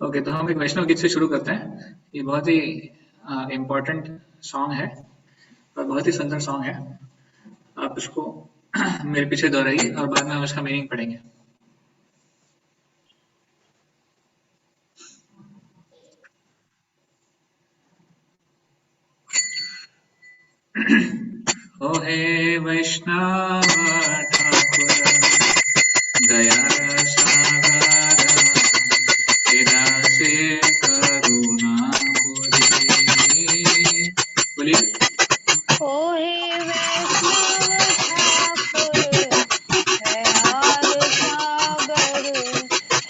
Okay, तो हम एक वैष्णव गीत से शुरू करते हैं। ये बहुत ही इम्पोर्टेंट सॉन्ग है और बहुत ही सुंदर सॉन्ग है। आप इसको मेरे पीछे दोहराइए और बाद में हम इसका मीनिंग पढ़ेंगे। ओ हे वैष्णव ठाकुर दया सागर हे दासे करुणा पुरी। बोलिए। ओ हे वैष्णव ठाकुर दयाल सागर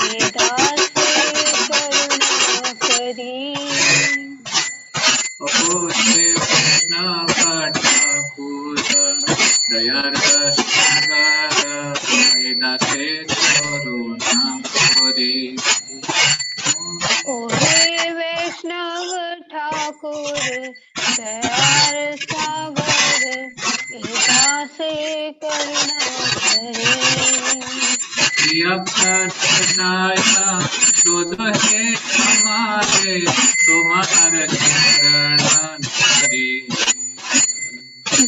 हे दासे करुणा करी। ओ हे वैष्णव ठाकुर दयाल सागर हे दासे करुणा पुरी। ओ हे वैष्णव ठाकुर दयाल सागर हे दासे करुणा करी। प्रार्थनाया शोध है हमारे तुम्हारे चरण धरी।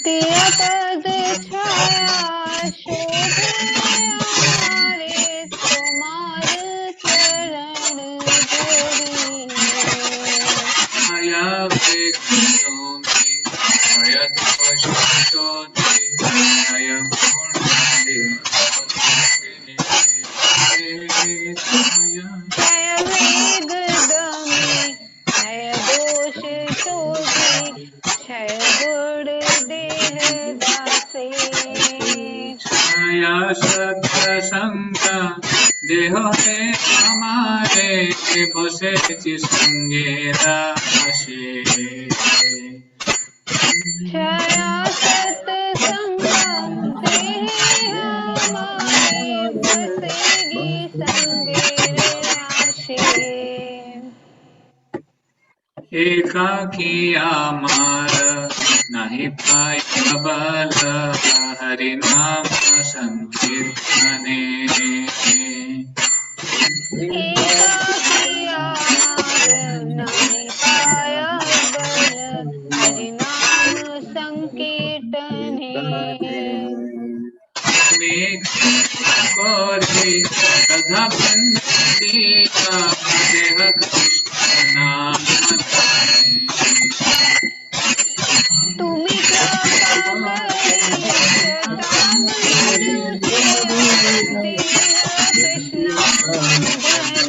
दिया पद छाया शोध हमारे तुम्हार चरण धरी। माया वेक्षोमी माया दोष शोधे माया गुण दे क्षय वेग दमी क्षय दोष शोधे क्षय गुण देह दासे। छाया सत्य संग देह है हमारे बसे संगे दासे। क्षया सत्संग देह हमारे बसेगी संगे आशे। एकाकी आमार नहीं पाई बल हरि नाम संकीर्तने। एकाकी आमार नहीं पाया बल हरि नाम संकीर्तने। मेघ कोरी सदा बंदी का देह कृष्ण नाम धरे। तुम्ही कृपा करी सदा मृत्यूचे देह कृष्ण धरे।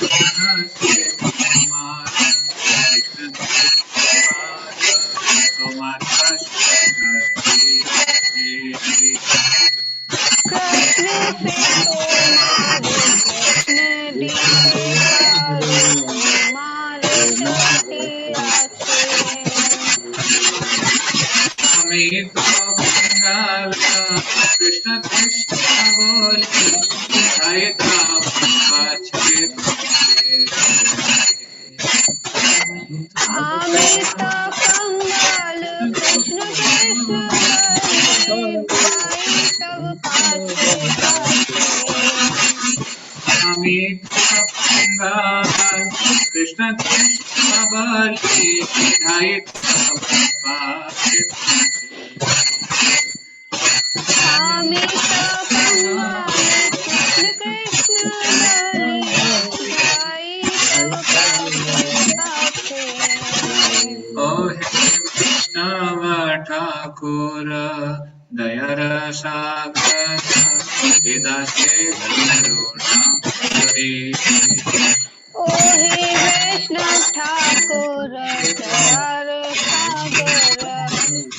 कृष्ण से तोमार कृष्ण दीपे पार तोमार चलते आछे। हमें तो कंगाल कृष्ण कृष्ण बोले हरे राम पाछे अमिता कंगाल कृष्ण कृष्ण बोले भाई तब पाछे पाछे। हमें तो कंगाल कृष्ण कृष्ण बोले हरे राम पाछे अमिता कंगाल कृष्ण कृष्ण बोले भाई तब पाछे पाछे। ओ हे वैष्णव ठाकुर दया सागर हे दासे करुणा पुरी। ओ हे वैष्णव ठाकुर दयाल सागर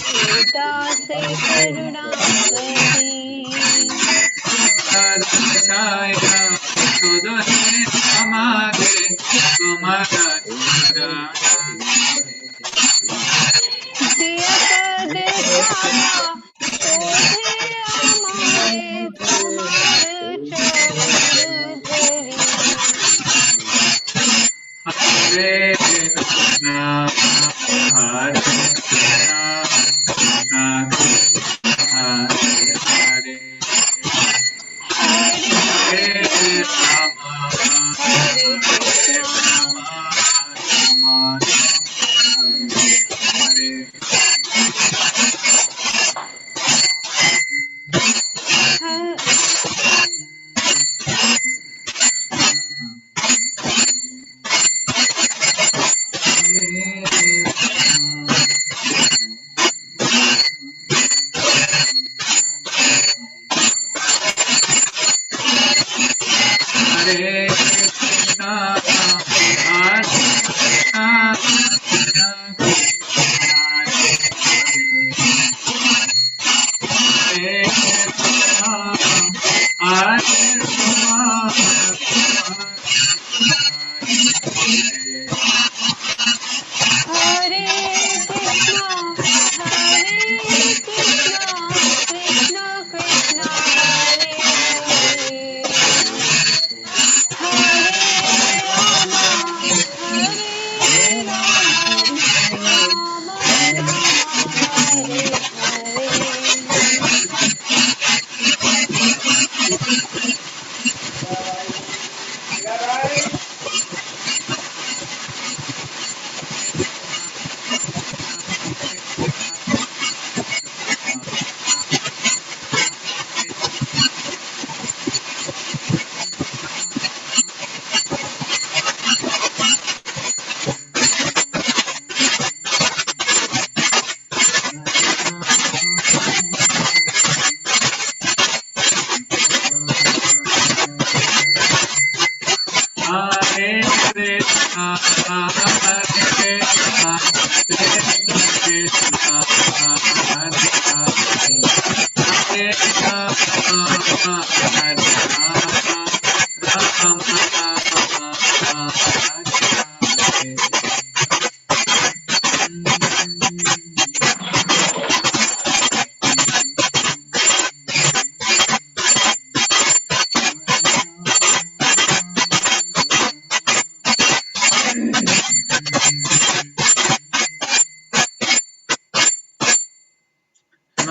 हे दासे करुणा करी। छाया शोध है हमारे तुम्हारा चरण दिया पद छाया शोधे हमारे तुम्हार चरण धरी। हरे कृष्ण हरे कृष्ण हरे हरे हरे हरे कृष्ण राम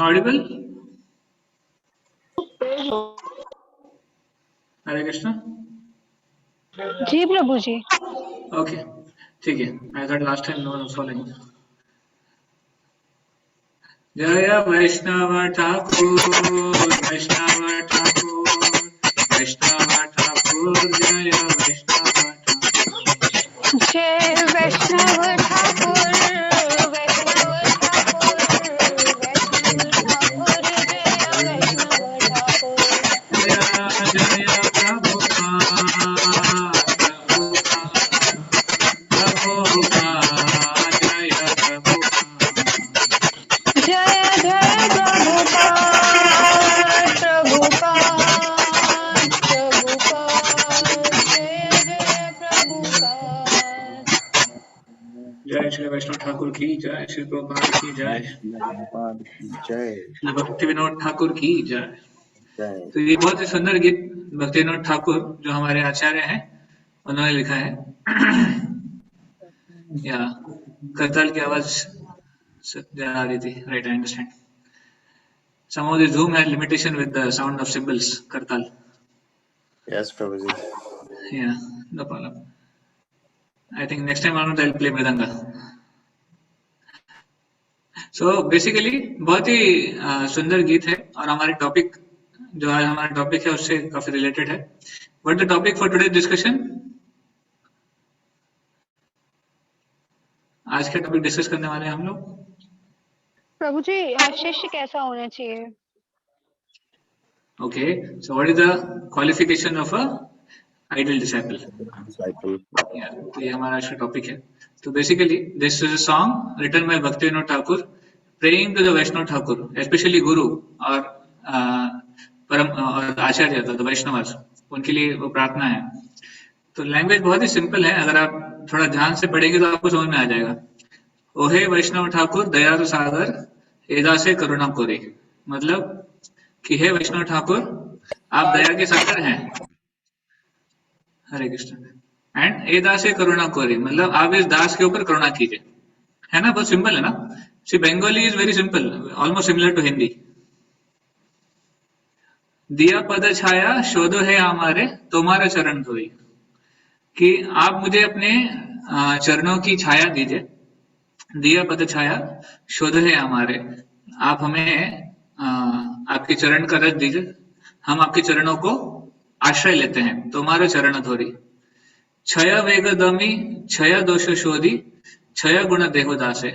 ऑडिबल? हरे कृष्णा। जी प्रभु जी। ओके, ठीक है। I thought last time no one was following. जय वैष्णव ठाकुर, वैष्णव ठाकुर, वैष्णव ठाकुर, जय वैष्णव ठाकुर। जय वैष्णव ठाकुर, वैष्णव ठाकुर, वैष्णव ठाकुर, जय वैष्णव ठाकुर। जय जय प्रभुपाद, प्रभुपाद, जय प्रभुपाद। जय जय प्रभुपाद, प्रभुपाद, प्रभुपाद, जय जय प्रभुपाद। जय श्री वैष्णव ठाकुर की जय, श्री प्रभुपाद की जय, प्रभुपाद की जय, श्री भक्ति विनोद ठाकुर की जय। जय। तो ये बहुत ही सुंदर गीत भक्ति विनोद ठाकुर जो हमारे आचार्य हैं उन्होंने लिखा है। या करताल की आवाज जा रही थी, right? I understand. Somehow the Zoom had limitation with the sound of cymbals, kartal. Yes, Prabhuji. Yeah, no problem. I think next time around I'll play mridanga. So basically बहुत ही सुंदर गीत है और हमारे टॉपिक जो आज हमारा टॉपिक है उससे काफी रिलेटेड है। What the topic for today's discussion? आज का टॉपिक डिस्कस करने वाले हैं हम लोग। प्रभु जी, शिष्य कैसा होना चाहिए? Okay, so what is the qualification of a ideal disciple? Disciple. Yeah, तो ये हमारा आज का टॉपिक है। तो basically this is a song written by Bhakti Vinod Thakur praying to the Vaishnava Thakur, especially guru और परम और आचार्य द वैष्णव, उनके लिए वो प्रार्थना है। तो लैंग्वेज बहुत ही सिंपल है, अगर आप थोड़ा ध्यान से पढ़ेंगे तो आपको समझ में आ जाएगा। ओहे वैष्णव ठाकुर दयालु सागर एदा से करुणा कोरे, मतलब कि हे वैष्णव ठाकुर आप दया के सागर हैं, हरे कृष्ण, एंड एदा से करुणा कोरे, मतलब आप इस दास के ऊपर करुणा कीजिए। है ना, बहुत सिंपल है ना। See Bengali is very simple, almost similar to Hindi. दिया पद छाया शोधो है हमारे तुम्हारा चरण धोई, कि आप मुझे अपने चरणों की छाया दीजिए। दिया पद छाया शोध है हमारे, आप हमें आपके चरण का रस दीजिए, हम आपके चरणों को आश्रय लेते हैं। तुम्हारा चरण धोरी क्षय वेग दमी क्षय दोष शोधी क्षय गुण देहो दासे।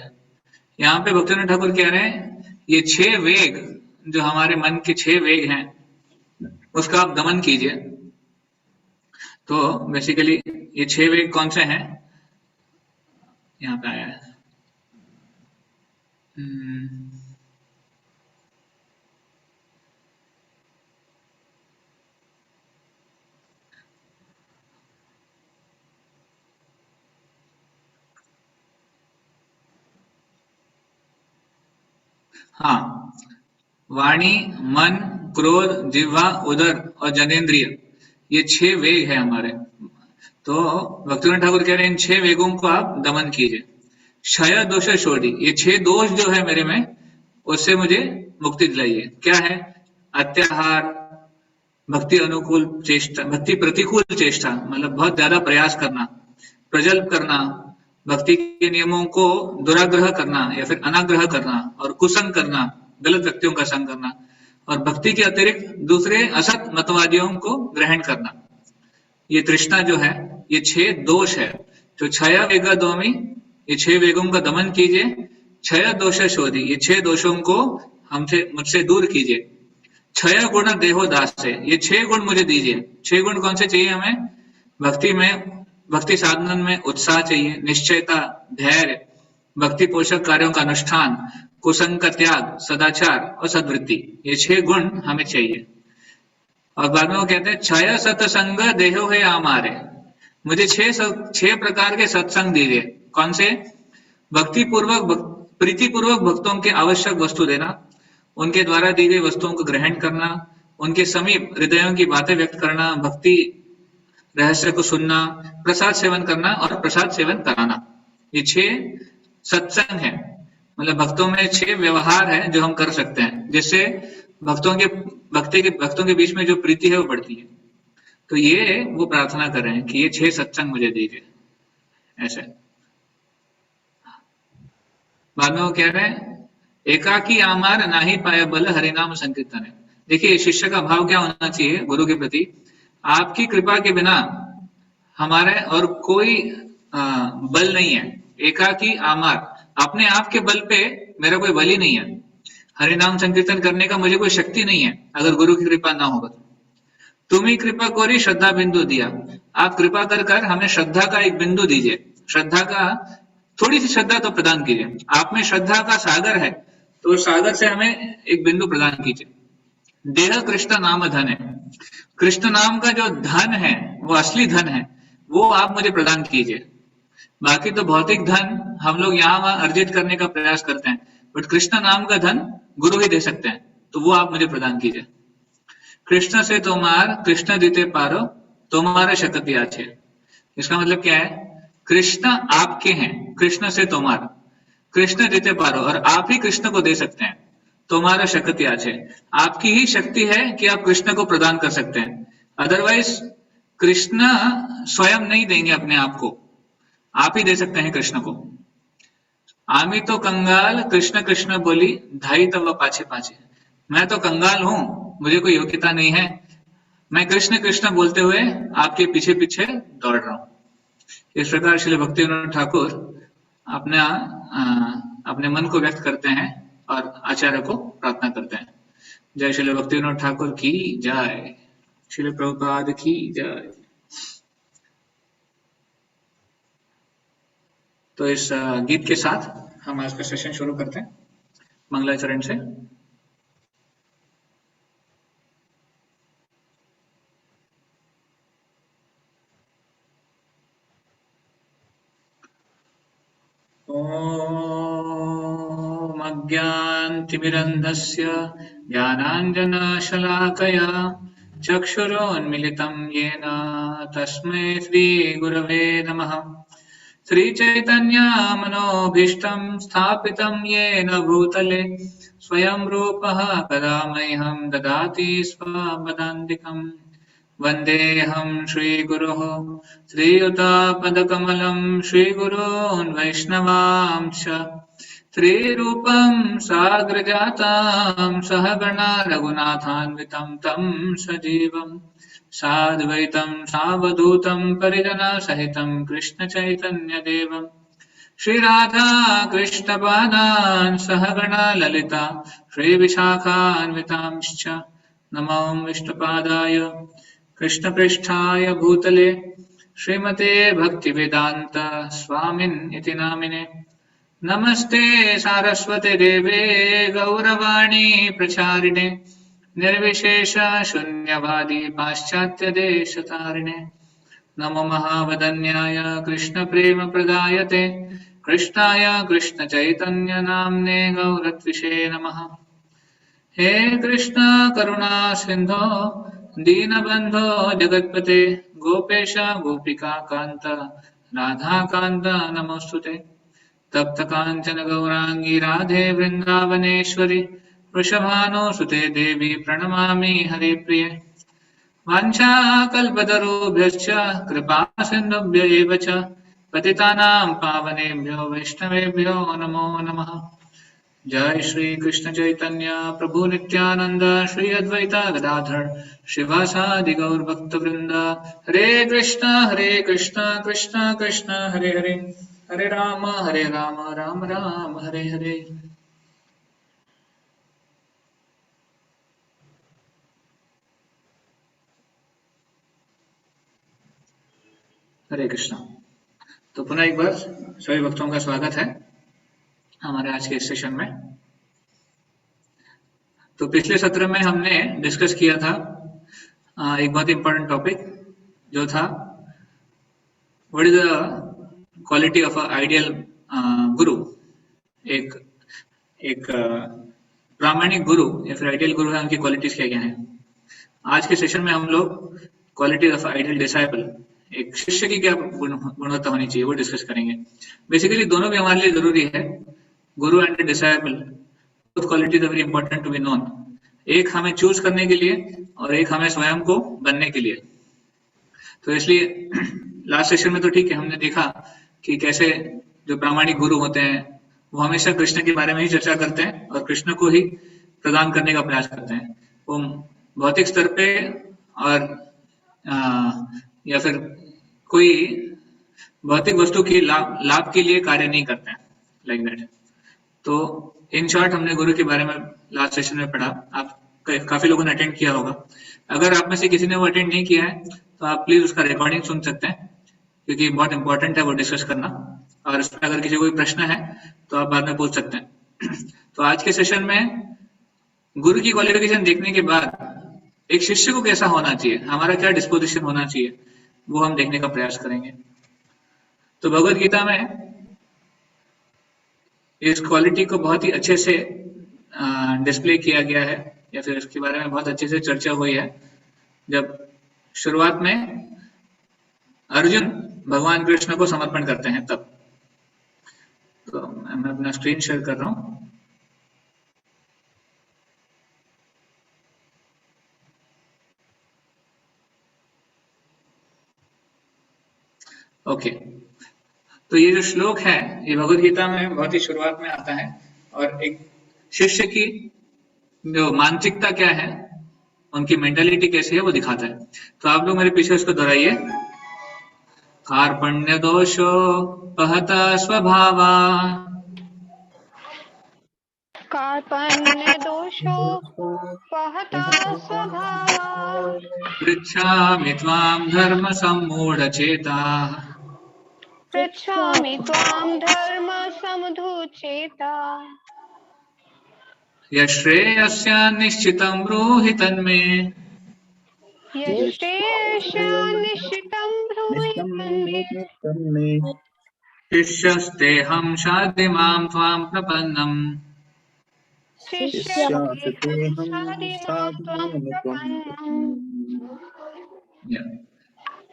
यहाँ पे भक्तिविनोद ठाकुर कह रहे हैं ये 6 वेग जो हमारे मन के 6 वेग हैं उसका आप दमन कीजिए। तो बेसिकली ये 6 वेग कौन से हैं, यहाँ पे आया है। हाँ, वाणी, मन, क्रोध, जिह्वा, उदर और जनेन्द्रिय, ये 6 वेग है हमारे। तो भक्तिविनोद ठाकुर कह रहे हैं इन 6 वेगों को आप दमन कीजिए। क्षय दोष शोधी, ये 6 दोष जो है मेरे में उससे मुझे मुक्ति दिलाइए। क्या है? अत्याहार, भक्ति अनुकूल चेष्टा, भक्ति प्रतिकूल चेष्टा मतलब बहुत ज्यादा प्रयास करना, प्रजल्प करना, भक्ति के नियमों को दुराग्रह करना या फिर अनाग्रह करना और कुसंग करना, गलत व्यक्तियों का संग करना और भक्ति के अतिरिक्त दूसरे असत मतवादियों को ग्रहण करना। ये तृष्णा जो है ये 6 दोष है। तो क्षय वेग दोमी, ये 6 वेगों का दमन कीजिए। क्षय दोष शोधि, ये 6 दोषों को मुझसे दूर कीजिए। क्षय गुण देहो दास से, ये 6 गुण मुझे दीजिए। 6 गुण कौन से चाहिए हमें? भक्ति में, भक्ति साधन में उत्साह चाहिए, निश्चयता, धैर्य, भक्ति पोषक कार्यों का अनुष्ठान, कुसंग का त्याग, सदाचार और सद्वृत्ति, ये 6 गुण हमें चाहिए। और बाद में वो कहते हैं क्षय सत्संग देहो है आमारे, मुझे 6 प्रकार के सत्संग दीजिए। कौन से? भक्ति पूर्वक, प्रीति पूर्वक भक्तों के आवश्यक वस्तु देना, उनके द्वारा दी गई वस्तुओं को ग्रहण करना, उनके समीप हृदयों की बातें व्यक्त करना, भक्ति रहस्य को सुनना, प्रसाद सेवन करना और प्रसाद सेवन कराना, ये 6 सत्संग है। मतलब भक्तों में 6 व्यवहार है जो हम कर सकते हैं, जिससे भक्तों के बीच में जो प्रीति है वो बढ़ती है। तो ये वो प्रार्थना कर रहे हैं कि ये 6 सत्संग मुझे दीजिए, ऐसे। बाद में वो कह रहे हैं एकाकी आमार नाही पाया बल हरिनाम संकीर्तन है। देखिए शिष्य का भाव क्या होना चाहिए गुरु के प्रति, आपकी कृपा के बिना हमारे और कोई बल नहीं है। एकाकी आमार, अपने आप के बल पे मेरा कोई बल ही नहीं है। हरिनाम संकीर्तन करने का मुझे कोई शक्ति नहीं है अगर गुरु की कृपा ना होगा तो। तुम ही कृपा कोरी श्रद्धा बिंदु दिया, आप कृपा कर हमें श्रद्धा का एक बिंदु दीजिए, श्रद्धा का थोड़ी सी श्रद्धा तो प्रदान कीजिए। आप में श्रद्धा का सागर है तो सागर से हमें एक बिंदु प्रदान कीजिए। देह कृष्ण नाम धन है, कृष्ण नाम का जो धन है वो असली धन है, वो आप मुझे प्रदान कीजिए। बाकी तो भौतिक धन हम लोग यहाँ वहां अर्जित करने का प्रयास करते हैं, बट कृष्ण नाम का धन गुरु ही दे सकते हैं, तो वो आप मुझे प्रदान कीजिए। कृष्ण से तोमार कृष्ण दीते पारो, तुम्हारा शक्ति आछे। इसका मतलब क्या है? कृष्ण आपके हैं, कृष्ण से तोमार, कृष्ण दीते पारो, और आप ही कृष्ण को दे सकते हैं। तुम्हारा शक्ति आछे, आपकी ही शक्ति है कि आप कृष्ण को प्रदान कर सकते हैं, अदरवाइज कृष्ण स्वयं नहीं देंगे अपने आप को, आप ही दे सकते हैं कृष्ण को। आमी तो कंगाल कृष्ण कृष्ण बोली, धाई तब पाछे पाछे। मैं तो कंगाल हूं, मुझे कोई योग्यता नहीं है, मैं कृष्ण कृष्ण बोलते हुए आपके पीछे पीछे दौड़ रहा हूं। इस प्रकार श्री भक्तिविनोद ठाकुर अपने मन को व्यक्त करते हैं और आचार्य को प्रार्थना करते हैं। जय श्री भक्तिविनोद ठाकुर की जय, श्री प्रभुपाद की जय। तो इस गीत के साथ हम आज का सेशन शुरू करते हैं मंगलाचरण से। ॐ अज्ञानतिमिरन्धस्य ज्ञानाञ्जनशलाकया चक्षुरोन्मिलितं येन तस्मै श्रीगुरवे नमः। श्रीचैतन्यमनोभीष्टं स्थापितं येन भूतले स्वयं रूपः कदा मह्यं ददाति स्वपदान्तिकम्। वन्देऽहं श्रीगुरोः श्रीयुतापदकमलं श्रीगुरोन् वैष्णवांश्च श्रीरूपं साग्रजातां सहगणा रघुनाथान्वितं तं सजीवं साद्वैतं सावधूतं परिजनसहितं कृष्णचैतन्यदेवं श्रीराधा कृष्णपादान् सहगणा ललिता श्रीविशाखान्वितांश्च नमो विष्णुपादाय कृष्णपृष्ठाय भूतले श्रीमते भक्तिवेदान्त स्वामिन् इति नामिने। नमस्ते सारस्वते देवे गौरवाणी प्रचारिणे निर्विशेष शून्यवादी पाश्चात्य देशतारिणे। नमो महावदन्याय कृष्ण प्रेम प्रदायते कृष्णाय कृष्ण चैतन्य नाम्ने गौरत्विषे नमः। हे कृष्ण करुणा सिंधो दीनबंधो जगत्पते गोपेश गोपिका कांत राधा कांत नमोस्तुते। तप्त कांचन गौरांगी राधे वृंदावनेश्वरी वृषभानुसुते देवी प्रणमामि हरिप्रिये। वाञ्छाकल्पतरुभ्यश्च कृपा सिन्धुभ्य एव च पतितानां पावनेभ्यो वैष्णवेभ्यो नमो नमः। जय श्री कृष्ण चैतन्य प्रभु नित्यानंद श्री अद्वैता गदाधर श्रीवासादि गौर भक्त वृंद। हरे कृष्ण कृष्ण कृष्ण हरे हरे, हरे राम राम राम हरे हरे। हरे कृष्ण। तो पुनः एक बार सभी भक्तों का स्वागत है हमारे आज के इस सेशन में। तो पिछले सत्र में हमने डिस्कस किया था एक बहुत इंपॉर्टेंट टॉपिक जो था what is the quality of a ideal गुरु। एक एक प्रामाणिक गुरु या फिर आइडियल गुरु है, उनकी क्वालिटीज क्या क्या है। आज के सेशन में हम लोग क्वालिटी ऑफ आइडियल डिसाइपल, एक शिष्य की क्या गुणवत्ता होनी चाहिए, वो डिस्कस करेंगे। बेसिकली दोनों भी हमारे लिए जरूरी है, guru and disciple, both qualities are very important to be known. एक हमें चूज करने के लिए और एक हमें स्वयं को बनने के लिए। तो इसलिए लास्ट सेशन में तो ठीक है, हमने देखा कि कैसे जो प्रामाणिक गुरु होते हैं वो हमेशा कृष्ण के बारे में ही चर्चा करते हैं और कृष्ण को ही प्रदान करने का प्रयास करते हैं। वो भौतिक स्तर पे और या फिर कोई भौतिक वस्तु की लाभ के लिए कार्य नहीं करते हैं, लाइक दैट। तो इन शॉर्ट हमने गुरु के बारे में लास्ट सेशन में पढ़ा। आप काफी लोगों ने अटेंड किया होगा। अगर आप में से किसी ने वो अटेंड नहीं किया है तो आप प्लीज उसका रिकॉर्डिंग सुन सकते हैं, क्योंकि बहुत इंपॉर्टेंट है वो डिस्कस करना। और इसमें अगर किसी को कोई प्रश्न है तो आप बाद में पूछ सकते हैं। तो आज के सेशन में गुरु की क्वालिफिकेशन देखने के बाद एक शिष्य को कैसा होना चाहिए, हमारा क्या डिस्पोजिशन होना चाहिए, वो हम देखने का प्रयास करेंगे। तो भगवद गीता में इस क्वालिटी को बहुत ही अच्छे से डिस्प्ले किया गया है, या फिर इसके बारे में बहुत अच्छे से चर्चा हुई है। जब शुरुआत में अर्जुन भगवान कृष्ण को समर्पण करते हैं तब। तो मैं अपना स्क्रीन शेयर कर रहा हूं। ओके, तो ये जो श्लोक है ये भगवद गीता में बहुत ही शुरुआत में आता है और एक शिष्य की जो मानसिकता क्या है, उनकी मेंटालिटी कैसी है वो दिखाता है। तो आप लोग मेरे पीछे उसको दोहराइए। कार्पण्य दोषो पहत स्वभावा, कार्पण्य दोषो पहता स्वभावा, पृच्छामि त्वां धर्म सम्मूढचेताः, पृच्छामि त्वां धर्म समधुचेता, यश्रेयस्य निश्चितं ब्रूहि तन्मे, यश्रेयस्य निश्चितं ब्रूहि तन्मे, शिष्यस्तेऽहं शाधि मां त्वां प्रपन्नम्। शिष्यास्तेऽहं साधुमां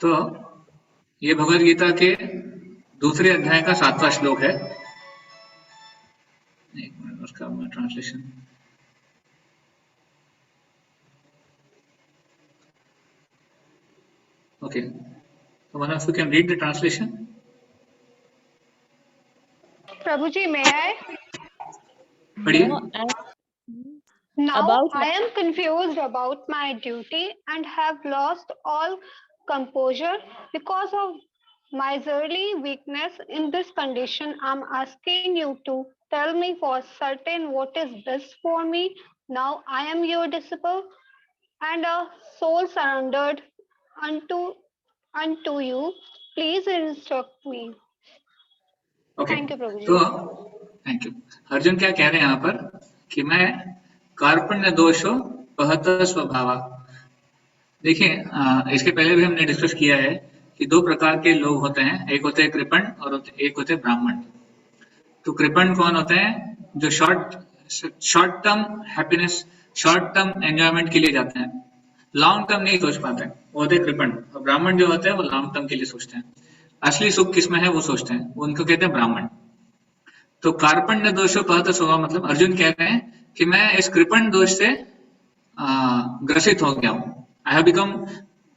तो ये भगवद गीता के दूसरे अध्याय का 7वां श्लोक है। एक मिनट, उसका translation. Okay, so one of you can read the translation. प्रभु जी, may I? पढ़िए। Now I am confused about my duty and have lost all composure because of miserly weakness. In this condition, I am asking you to tell me for certain what is best for me. Now I am your disciple and a soul surrendered unto you. Please instruct me. Okay. Thank you, Prabhu ji. तो thank you. Arjun क्या कह रहे हैं यहाँ पर कि मैं कार्पण्य दोषो पहत स्वभावा। देखिए, इसके पहले भी हमने डिस्कस किया है कि दो प्रकार के लोग होते हैं, एक होते हैं कृपण और एक होते हैं ब्राह्मण। तो कृपण कौन होते हैं? जो short term happiness, short term enjoyment के लिए जाते हैं, लॉन्ग टर्म नहीं सोच पाते, वो होते हैं कृपण। और ब्राह्मण जो होते हैं वो लॉन्ग टर्म के लिए सोचते हैं, असली सुख किसमें है वो सोचते हैं, उनको कहते हैं ब्राह्मण। तो कार्पण्य दोषो पहत स्वभाव मतलब अर्जुन कह रहे हैं कि मैं इस कृपण दोष से ग्रसित हो गया हूं। I have become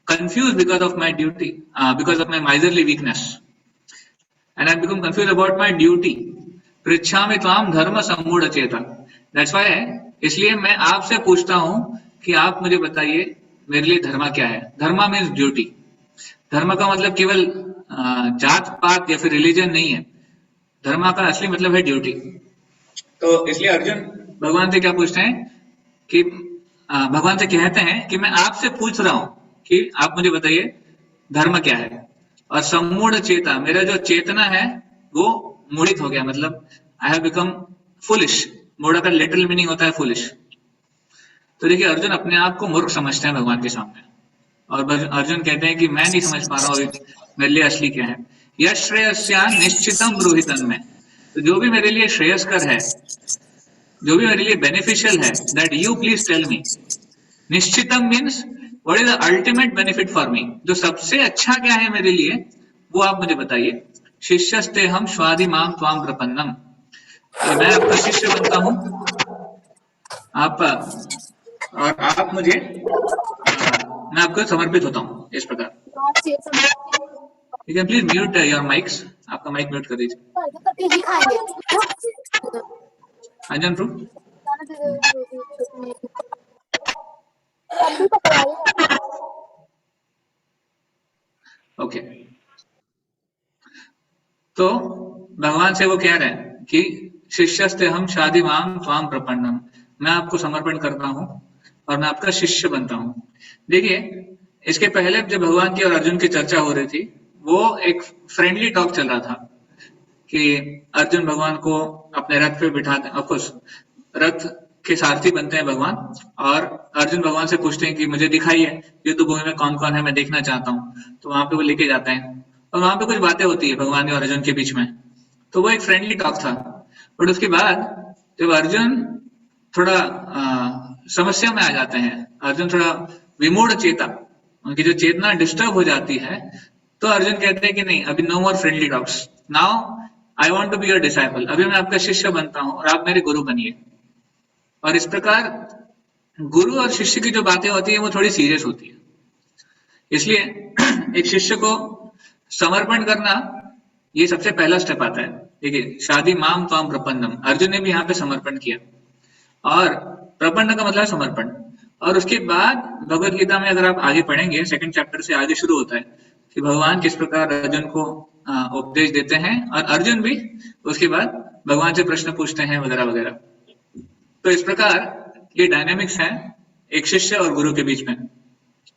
confused because of my duty, because of my miserly weakness, and I have become confused about my duty. पृच्छामि त्वाम धर्म सम्मूढ़ चेता. That's why, इसलिए मैं आपसे पूछता हूं कि आप मुझे बताइए मेरे लिए धर्म क्या है. धर्म मीन्स ड्यूटी. धर्म का मतलब केवल जात पात या फिर रिलीजन नहीं है. धर्म का असली मतलब है ड्यूटी. तो इसलिए अर्जुन भगवान से क्या पूछते हैं कि भगवान से कहते हैं कि मैं आपसे पूछ रहा हूं कि आप मुझे बताइए धर्म क्या है. और सम्मूढ़ चेता, मेरा जो चेतना है वो मूढ़ित हो गया, मतलब आई हैव बिकम फुलिश. मूढ़ का लिटरल मीनिंग होता है फुलिश. तो देखिए अर्जुन अपने आप को मूर्ख समझते हैं भगवान के सामने, और अर्जुन कहते हैं कि मैं नहीं समझ पा रहा हूँ मेरे लिए असली क्या है. यश श्रेयस्यान निश्चितम ब्रूहितन में. तो जो भी मेरे लिए श्रेयस्कर है, जो भी मेरे लिए बेनिफिशियल है, that you please tell me. निश्चितम means what is the ultimate benefit for me. जो सबसे अच्छा क्या है मेरे लिए वो आप मुझे बताइए. शिष्यस्ते हम स्वादि माम त्वाम प्रपन्नम. मैं आपका शिष्य बनता हूं, आप और आप मुझे, मैं आपको समर्पित होता हूं इस प्रकार. You can please mute your mics. आपका माइक म्यूट कर दीजिए. अंजन प्रू. ओके. तो भगवान से वो कह रहे हैं कि शिष्यस्ते हम शादी माम त्वाम प्रपन्नम. मैं आपको समर्पण करता हूं और मैं आपका शिष्य बनता हूं. देखिए इसके पहले जब भगवान की और अर्जुन की चर्चा हो रही थी, वो एक फ्रेंडली टॉक चल रहा था कि अर्जुन भगवान को अपने रथ पे बिठाते, ऑफकोर्स रथ के सारथी बनते हैं भगवान, और अर्जुन भगवान से पूछते हैं कि मुझे दिखाइए युद्ध भूमि में कौन कौन है, मैं देखना चाहता हूँ. तो वहां पे वो लेके जाते हैं और वहां पे कुछ बातें होती है भगवान और अर्जुन के बीच में. तो वो एक फ्रेंडली टॉक था. बट उसके बाद जब अर्जुन थोड़ा समस्या में आ जाते हैं, अर्जुन थोड़ा विमूढ़ चेता, उनकी जो चेतना डिस्टर्ब हो जाती है, तो अर्जुन कहते हैं कि नहीं, अभी no more friendly talks. Now I want to be your disciple. अभी मैं आपका शिष्य बनता हूं और आप मेरे गुरु बनिए. और इस प्रकार गुरु और शिष्य की जो बातें होती है वो थोड़ी सीरियस होती है. इसलिए एक शिष्य को समर्पण करना ये सबसे पहला स्टेप आता है. देखिए शादी माम त्वाम प्रपन्नम, अर्जुन ने भी यहाँ पे समर्पण किया, और प्रपन्न का मतलब समर्पण. और उसके बाद भगवत गीता में अगर आप आगे पढ़ेंगे, सेकंड चैप्टर से आगे शुरू होता है कि भगवान किस प्रकार अर्जुन को उपदेश देते हैं, और अर्जुन भी उसके बाद भगवान से प्रश्न पूछते हैं वगैरह वगैरह. तो इस प्रकार ये डायनेमिक्स है एक शिष्य और गुरु के बीच में,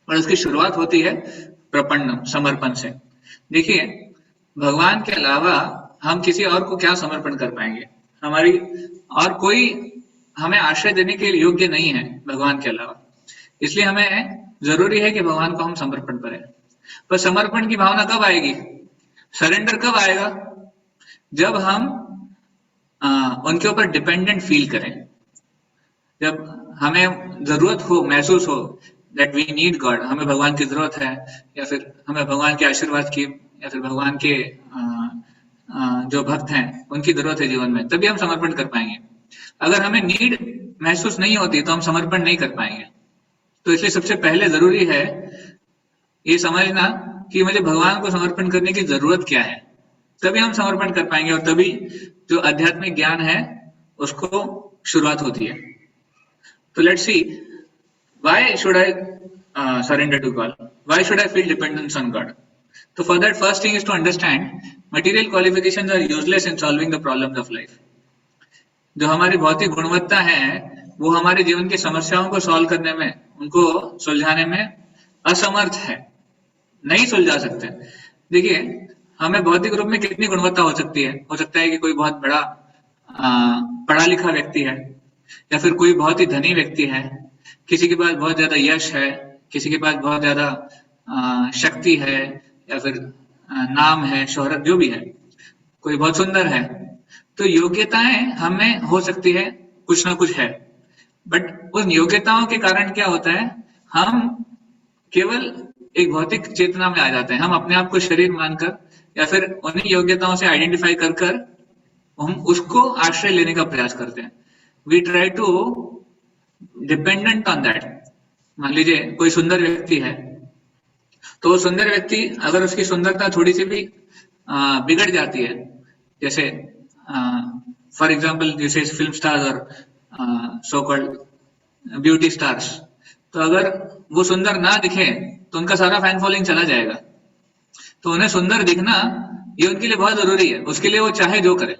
और उसकी शुरुआत होती है प्रपन्न समर्पण से. देखिए भगवान के अलावा हम किसी और को क्या समर्पण कर पाएंगे. हमारी और कोई हमें आश्रय देने के योग्य नहीं है भगवान के अलावा. इसलिए हमें जरूरी है कि भगवान को हम समर्पण करें. पर समर्पण की भावना कब आएगी, सरेंडर कब आएगा, जब हम उनके ऊपर डिपेंडेंट फील करें, जब हमें जरूरत हो, महसूस हो दैट वी नीड गॉड, हमें भगवान की जरूरत है, या फिर हमें भगवान के आशीर्वाद की, या फिर भगवान के जो भक्त हैं उनकी जरूरत है जीवन में, तभी हम समर्पण कर पाएंगे. अगर हमें नीड महसूस नहीं होती तो हम समर्पण नहीं कर पाएंगे. तो इसलिए सबसे पहले जरूरी है ये समझना कि मुझे भगवान को समर्पण करने की जरूरत क्या है, तभी हम समर्पण कर पाएंगे, और तभी जो आध्यात्मिक ज्ञान है उसको शुरुआत होती है. तो let's see, why should I surrender to God, why should I feel dependence on God. तो for that first thing is to understand material qualifications are useless in solving the problems of life. जो हमारी भौतिक गुणवत्ता है वो हमारे जीवन की समस्याओं को सॉल्व करने में, उनको सुलझाने में असमर्थ है, नहीं सुलझा सकते. देखिए हमें भौतिक रूप में कितनी गुणवत्ता हो सकती है. हो सकता है कि कोई बहुत बड़ा पढ़ा लिखा व्यक्ति है, या फिर कोई बहुत ही धनी व्यक्ति है, किसी के पास बहुत ज्यादा यश है, किसी के पास बहुत ज्यादा शक्ति है, या फिर नाम है, शोहरत, जो भी है, कोई बहुत सुंदर है. तो योग्यताएं हमें हो सकती है, कुछ ना कुछ है, बट उन योग्यताओं के कारण क्या होता है, हम केवल एक भौतिक चेतना में आ जाते हैं. हम अपने आप को शरीर मानकर या फिर उन्हीं योग्यताओं से आइडेंटिफाई कर हम उसको आश्रय लेने का प्रयास करते हैं. We try to dependent on that. मान लीजिए कोई सुंदर व्यक्ति है, तो वो सुंदर व्यक्ति अगर उसकी सुंदरता थोड़ी सी भी बिगड़ जाती है, जैसे फॉर एग्जाम्पल जैसे फिल्म स्टार्स और सो कॉल्ड ब्यूटी स्टार्स, तो अगर वो सुंदर ना दिखे तो उनका सारा फैन फॉलोइंग चला जाएगा। तो उन्हें सुंदर दिखना ये उनके लिए बहुत जरूरी है, उसके लिए वो चाहे जो करे।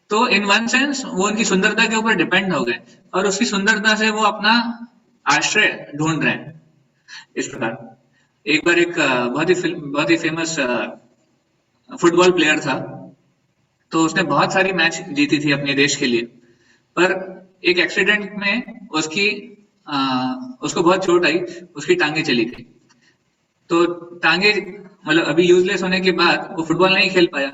तो इन वन सेंस वो उनकी सुंदरता के ऊपर डिपेंड हो गए और उसकी सुंदरता से वो अपना आश्रय ढूंढ रहे हैं। इस प्रकार एक बार एक बहुत ही फेमस फुटबॉल प्लेयर था, तो उसने बहुत सारी मैच जीती थी अपने देश के लिए, पर एक एक्सीडेंट में उसको बहुत चोट आई, उसकी टांगे चली गई। तो टांगे मतलब अभी यूजलेस होने के बाद वो फुटबॉल नहीं खेल पाया,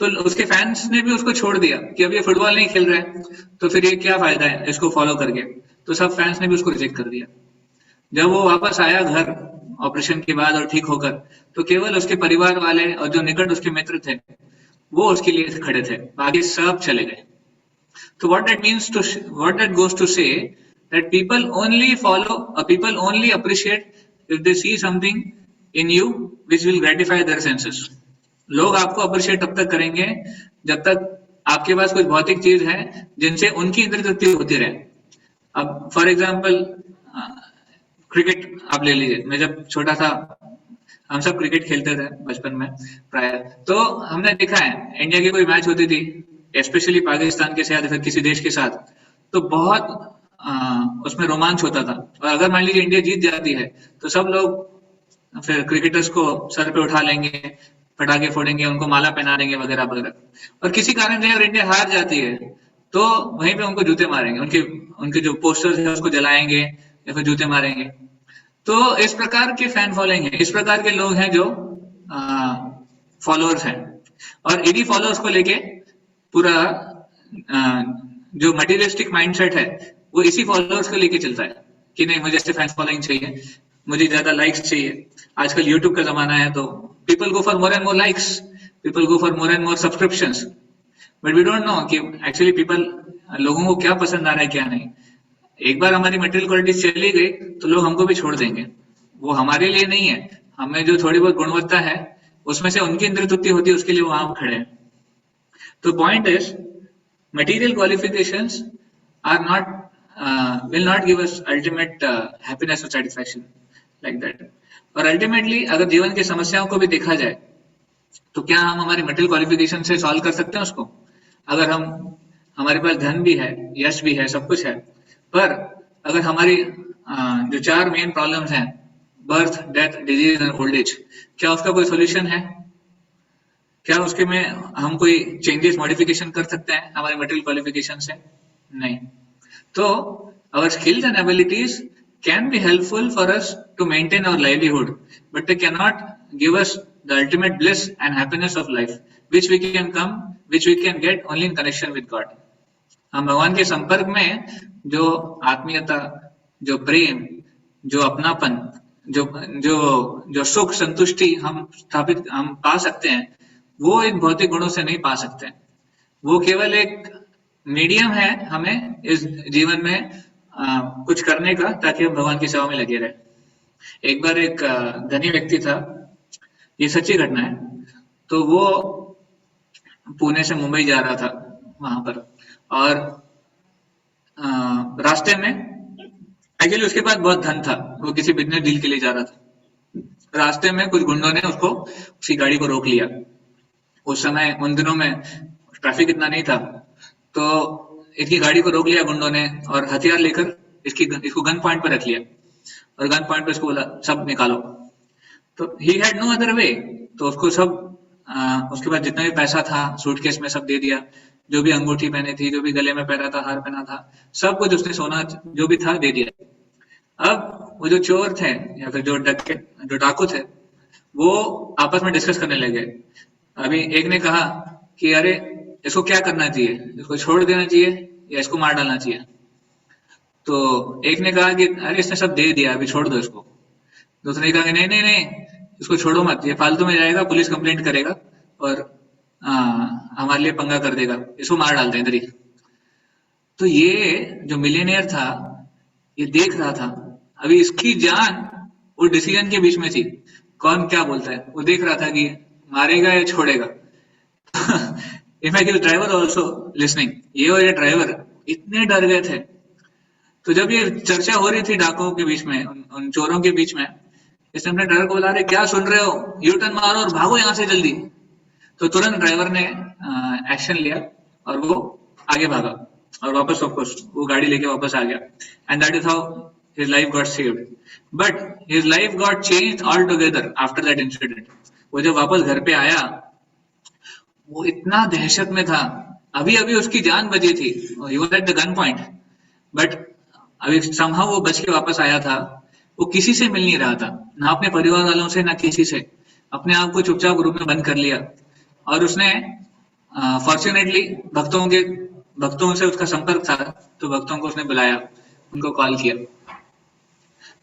तो उसके फैंस ने भी उसको छोड़ दिया कि अब ये फुटबॉल नहीं खेल रहा है, तो फिर ये क्या फायदा है इसको फॉलो करके। तो सब फैंस ने भी उसको रिजेक्ट कर दिया। जब वो वापस आया घर ऑपरेशन के बाद और ठीक होकर, तो केवल उसके परिवार वाले और जो निकट उसके मित्र थे वो उसके लिए खड़े थे, बाकी सब चले गए। So what that goes to say that people only appreciate if they see something in you which will gratify their senses. लोग आपको अप्रिशिएट तब तक करेंगे जब तक आपके पास कुछ भौतिक चीज है जिनसे उनकी इंद्रिय तृप्ति होती रहे। अब फॉर एग्जाम्पल क्रिकेट आप ले लीजिए। मैं जब छोटा था हम सब क्रिकेट खेलते थे बचपन में प्राय, तो हमने देखा है इंडिया की कोई मैच होती थी स्पेशली पाकिस्तान के साथ या फिर किसी देश के साथ, तो बहुत उसमें रोमांच होता था। और अगर मान लीजिए इंडिया जीत जाती है तो सब लोग फिर क्रिकेटर्स को सर पे उठा लेंगे, पटाखे फोड़ेंगे, उनको माला पहना देंगे वगैरह वगैरह। और किसी कारण से अगर इंडिया हार जाती है तो वहीं पे उनको जूते मारेंगे, उनके जो पोस्टर्स है उसको जलाएंगे या फिर जूते मारेंगे। तो इस प्रकार के फैन फॉलोइंग है, इस प्रकार के लोग हैं जो फॉलोअर्स हैं। और इन्हीं फॉलोअर्स को लेके पूरा जो मटेरियलिस्टिक माइंडसेट है वो इसी फॉलोअर्स को लेके चलता है कि नहीं मुझे ऐसे फैन फॉलोइंग चाहिए, मुझे ज्यादा लाइक्स चाहिए। आजकल यूट्यूब का जमाना है तो people go for more and more likes, people go for more and more subscriptions, but we don't know कि एक्चुअली लोगों को क्या पसंद आ रहा है क्या नहीं। एक बार हमारी मटेरियल क्वालिटी चली गई तो लोग हमको भी छोड़ देंगे, वो हमारे लिए नहीं है। हमें जो थोड़ी बहुत गुणवत्ता है उसमें से उनकी इंद्रिय तृप्ति होती है, उसके लिए वो वहां खड़े हैं। तो point is material qualifications are not will not give us ultimate happiness or satisfaction like that. और अल्टीमेटली अगर जीवन की समस्याओं को भी देखा जाए तो क्या हम हमारी मटेरियल क्वालिफिकेशन से सॉल्व कर सकते हैं उसको? अगर हमारे पास धन भी है, यश भी है, सब कुछ है, पर अगर हमारी जो 4 मेन प्रॉब्लम्स हैं, birth, death, disease and old age, क्या उसका कोई सोल्यूशन है? क्या उसके में हम कोई चेंजेस मॉडिफिकेशन कर सकते हैं हमारे मटेरियल क्वालिफिकेशन से? नहीं। तो our skills and abilities can be helpful for us to maintain our livelihood, but they cannot give us the ultimate bliss and happiness of life, which we can get only in connection with God. हम भगवान के संपर्क में जो आत्मीयता, जो प्रेम, जो अपनापन, जो सुख संतुष्टि हम पा सकते हैं, वो इन भौतिक गुणों से नहीं पा सकते। वो केवल एक मीडियम है हमें इस जीवन में कुछ करने का, ताकि हम भगवान की सेवा में लगे रहे। एक बार एक धनी व्यक्ति था, ये सच्ची घटना है, तो वो पुणे से मुंबई जा रहा था वहां पर, और रास्ते में एक्चुअली उसके पास बहुत धन था, वो किसी बिजनेस डील के लिए जा रहा था। रास्ते में कुछ गुंडों ने उसकी गाड़ी को रोक लिया। उस समय उन दिनों में ट्रैफिक इतना नहीं था, तो इसकी गाड़ी को रोक लिया गुंडों ने और हथियार लेकर इसको गन पॉइंट पर रख लिया और गन पॉइंट पर इसको बोला सब निकालो। तो he had no other way, तो उसको सब उसके बाद जितना भी पैसा था सूटकेस में सब दे दिया, जो भी अंगूठी पहने थी, जो भी गले में पहना था, हार पहना था, सब कुछ उसने सोना जो भी था दे दिया। अब वो जो चोर थे या फिर जो डाकू थे, वो आपस में डिस्कस करने लगे। अभी एक ने कहा कि अरे इसको क्या करना चाहिए, इसको छोड़ देना चाहिए या इसको मार डालना चाहिए? तो एक ने कहा कि अरे इसने सब दे दिया, अभी छोड़ दो इसको। दूसरे ने कहा कि नहीं नहीं नहीं, इसको छोड़ो मत, ये फालतू में जाएगा, पुलिस कंप्लेंट करेगा और हमारे लिए पंगा कर देगा, इसको मार डालते हैं इधर ही। तो ये जो मिलियनेयर था ये देख रहा था अभी इसकी जान वो डिसीजन के बीच में थी, कौन क्या बोलता है। वो देख रहा था कि मारेगा या छोड़ेगा। इनफैक्ट ड्राइवर ऑल्सो लिसनिंग, ये और ये ड्राइवर इतने डर गए थे। तो जब ये चर्चा हो रही थी डाकुओं के बीच में, उन चोरों के बीच में, इसने अपने ड्राइवर को बोला, रहे क्या सुन रहे हो, यू टर्न मारो और भागो यहाँ से जल्दी। तो तुरंत ड्राइवर ने एक्शन लिया और वो आगे भागा और वापस वो गाड़ी लेके वापस आ गया। And that is how his life got saved. But his life got changed all together after that incident. वो जब वापस घर पे आया, वो इतना दहशत में था, अभी अभी उसकी जान बची थी, he was at the gun point, but अभी समहाउ वो बच के वापस आया था। वो किसी से मिल नहीं रहा था, ना अपने परिवार वालों से, ना किसी से। अपने आप को चुपचाप रूम में बंद कर लिया और उसने फॉर्चुनेटली भक्तों से उसका संपर्क था, तो भक्तों को उसने बुलाया, उनको कॉल किया।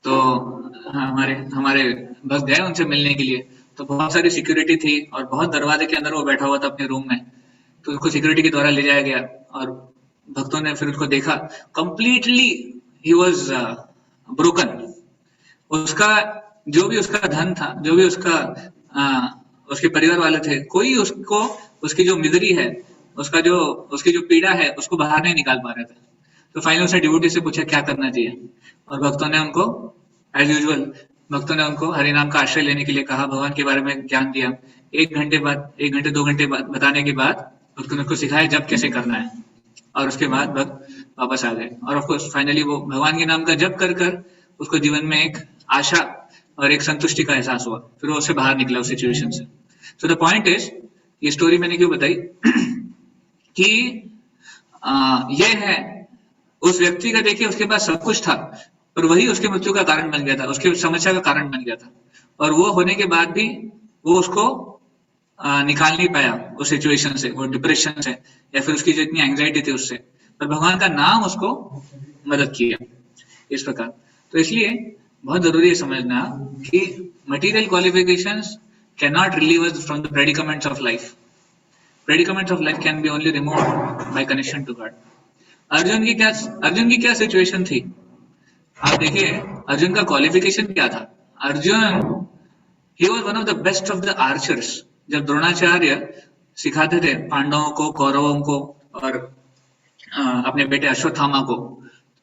तो हमारे भक्त गए उनसे मिलने के लिए। तो बहुत सारी सिक्योरिटी थी और बहुत दरवाजे के अंदर वो बैठा हुआ था अपने रूम में। तो उसको सिक्योरिटी के द्वारा ले जाया गया और भक्तों ने फिर उसको देखा, कंप्लीटली ही वाज ब्रोकन। उसका जो भी उसका धन था, जो भी उसके परिवार वाले थे, कोई उसको उसकी जो मिजरी है, उसकी जो पीड़ा है, उसको बाहर नहीं निकाल पा रहे थे। तो फाइनली उसने डिवोटी से पूछा क्या करना चाहिए, और भक्तों ने उनको एज यूजुअल हरिनाम का आश्रय लेने के लिए कहा, भगवान के बारे में ज्ञान दिया। 1 घंटे 2 घंटे बताने के बाद भक्तों ने उसको सिखाया जब कैसे करना है, और उसके बाद भक्त वापस आ गए। और ऑफकोर्स फाइनली वो भगवान के नाम का जप कर कर उसको जीवन में एक आशा और एक संतुष्टि का एहसास हुआ। फिर वो उससे बाहर निकला उस सिचुएशन से। सो द पॉइंट इज, ये स्टोरी मैंने क्यों बताई कि ये है उस व्यक्ति का, देखिए उसके पास सब कुछ था, पर वही उसकी मृत्यु का कारण बन गया था, उसकी समस्या का कारण बन गया था। और वो होने के बाद भी वो उसको निकाल नहीं पाया उस सिचुएशन से, वो डिप्रेशन से, या फिर उसकी जो इतनी एंजाइटी थी उससे। पर भगवान का नाम उसको मदद किया इस प्रकार। तो इसलिए बहुत जरूरी है समझना कि material qualifications can not relieve us from the predicaments of life. Predicaments of life can be only removed by connection to God. Arjun की क्या सिचुएशन थी, आप देखिए अर्जुन का क्वालिफिकेशन क्या था। Arjun he was one of the best of the archers. जब द्रोणाचार्य सिखाते थे पांडवों को, कौरवों को और अपने बेटे अश्वत्थामा को,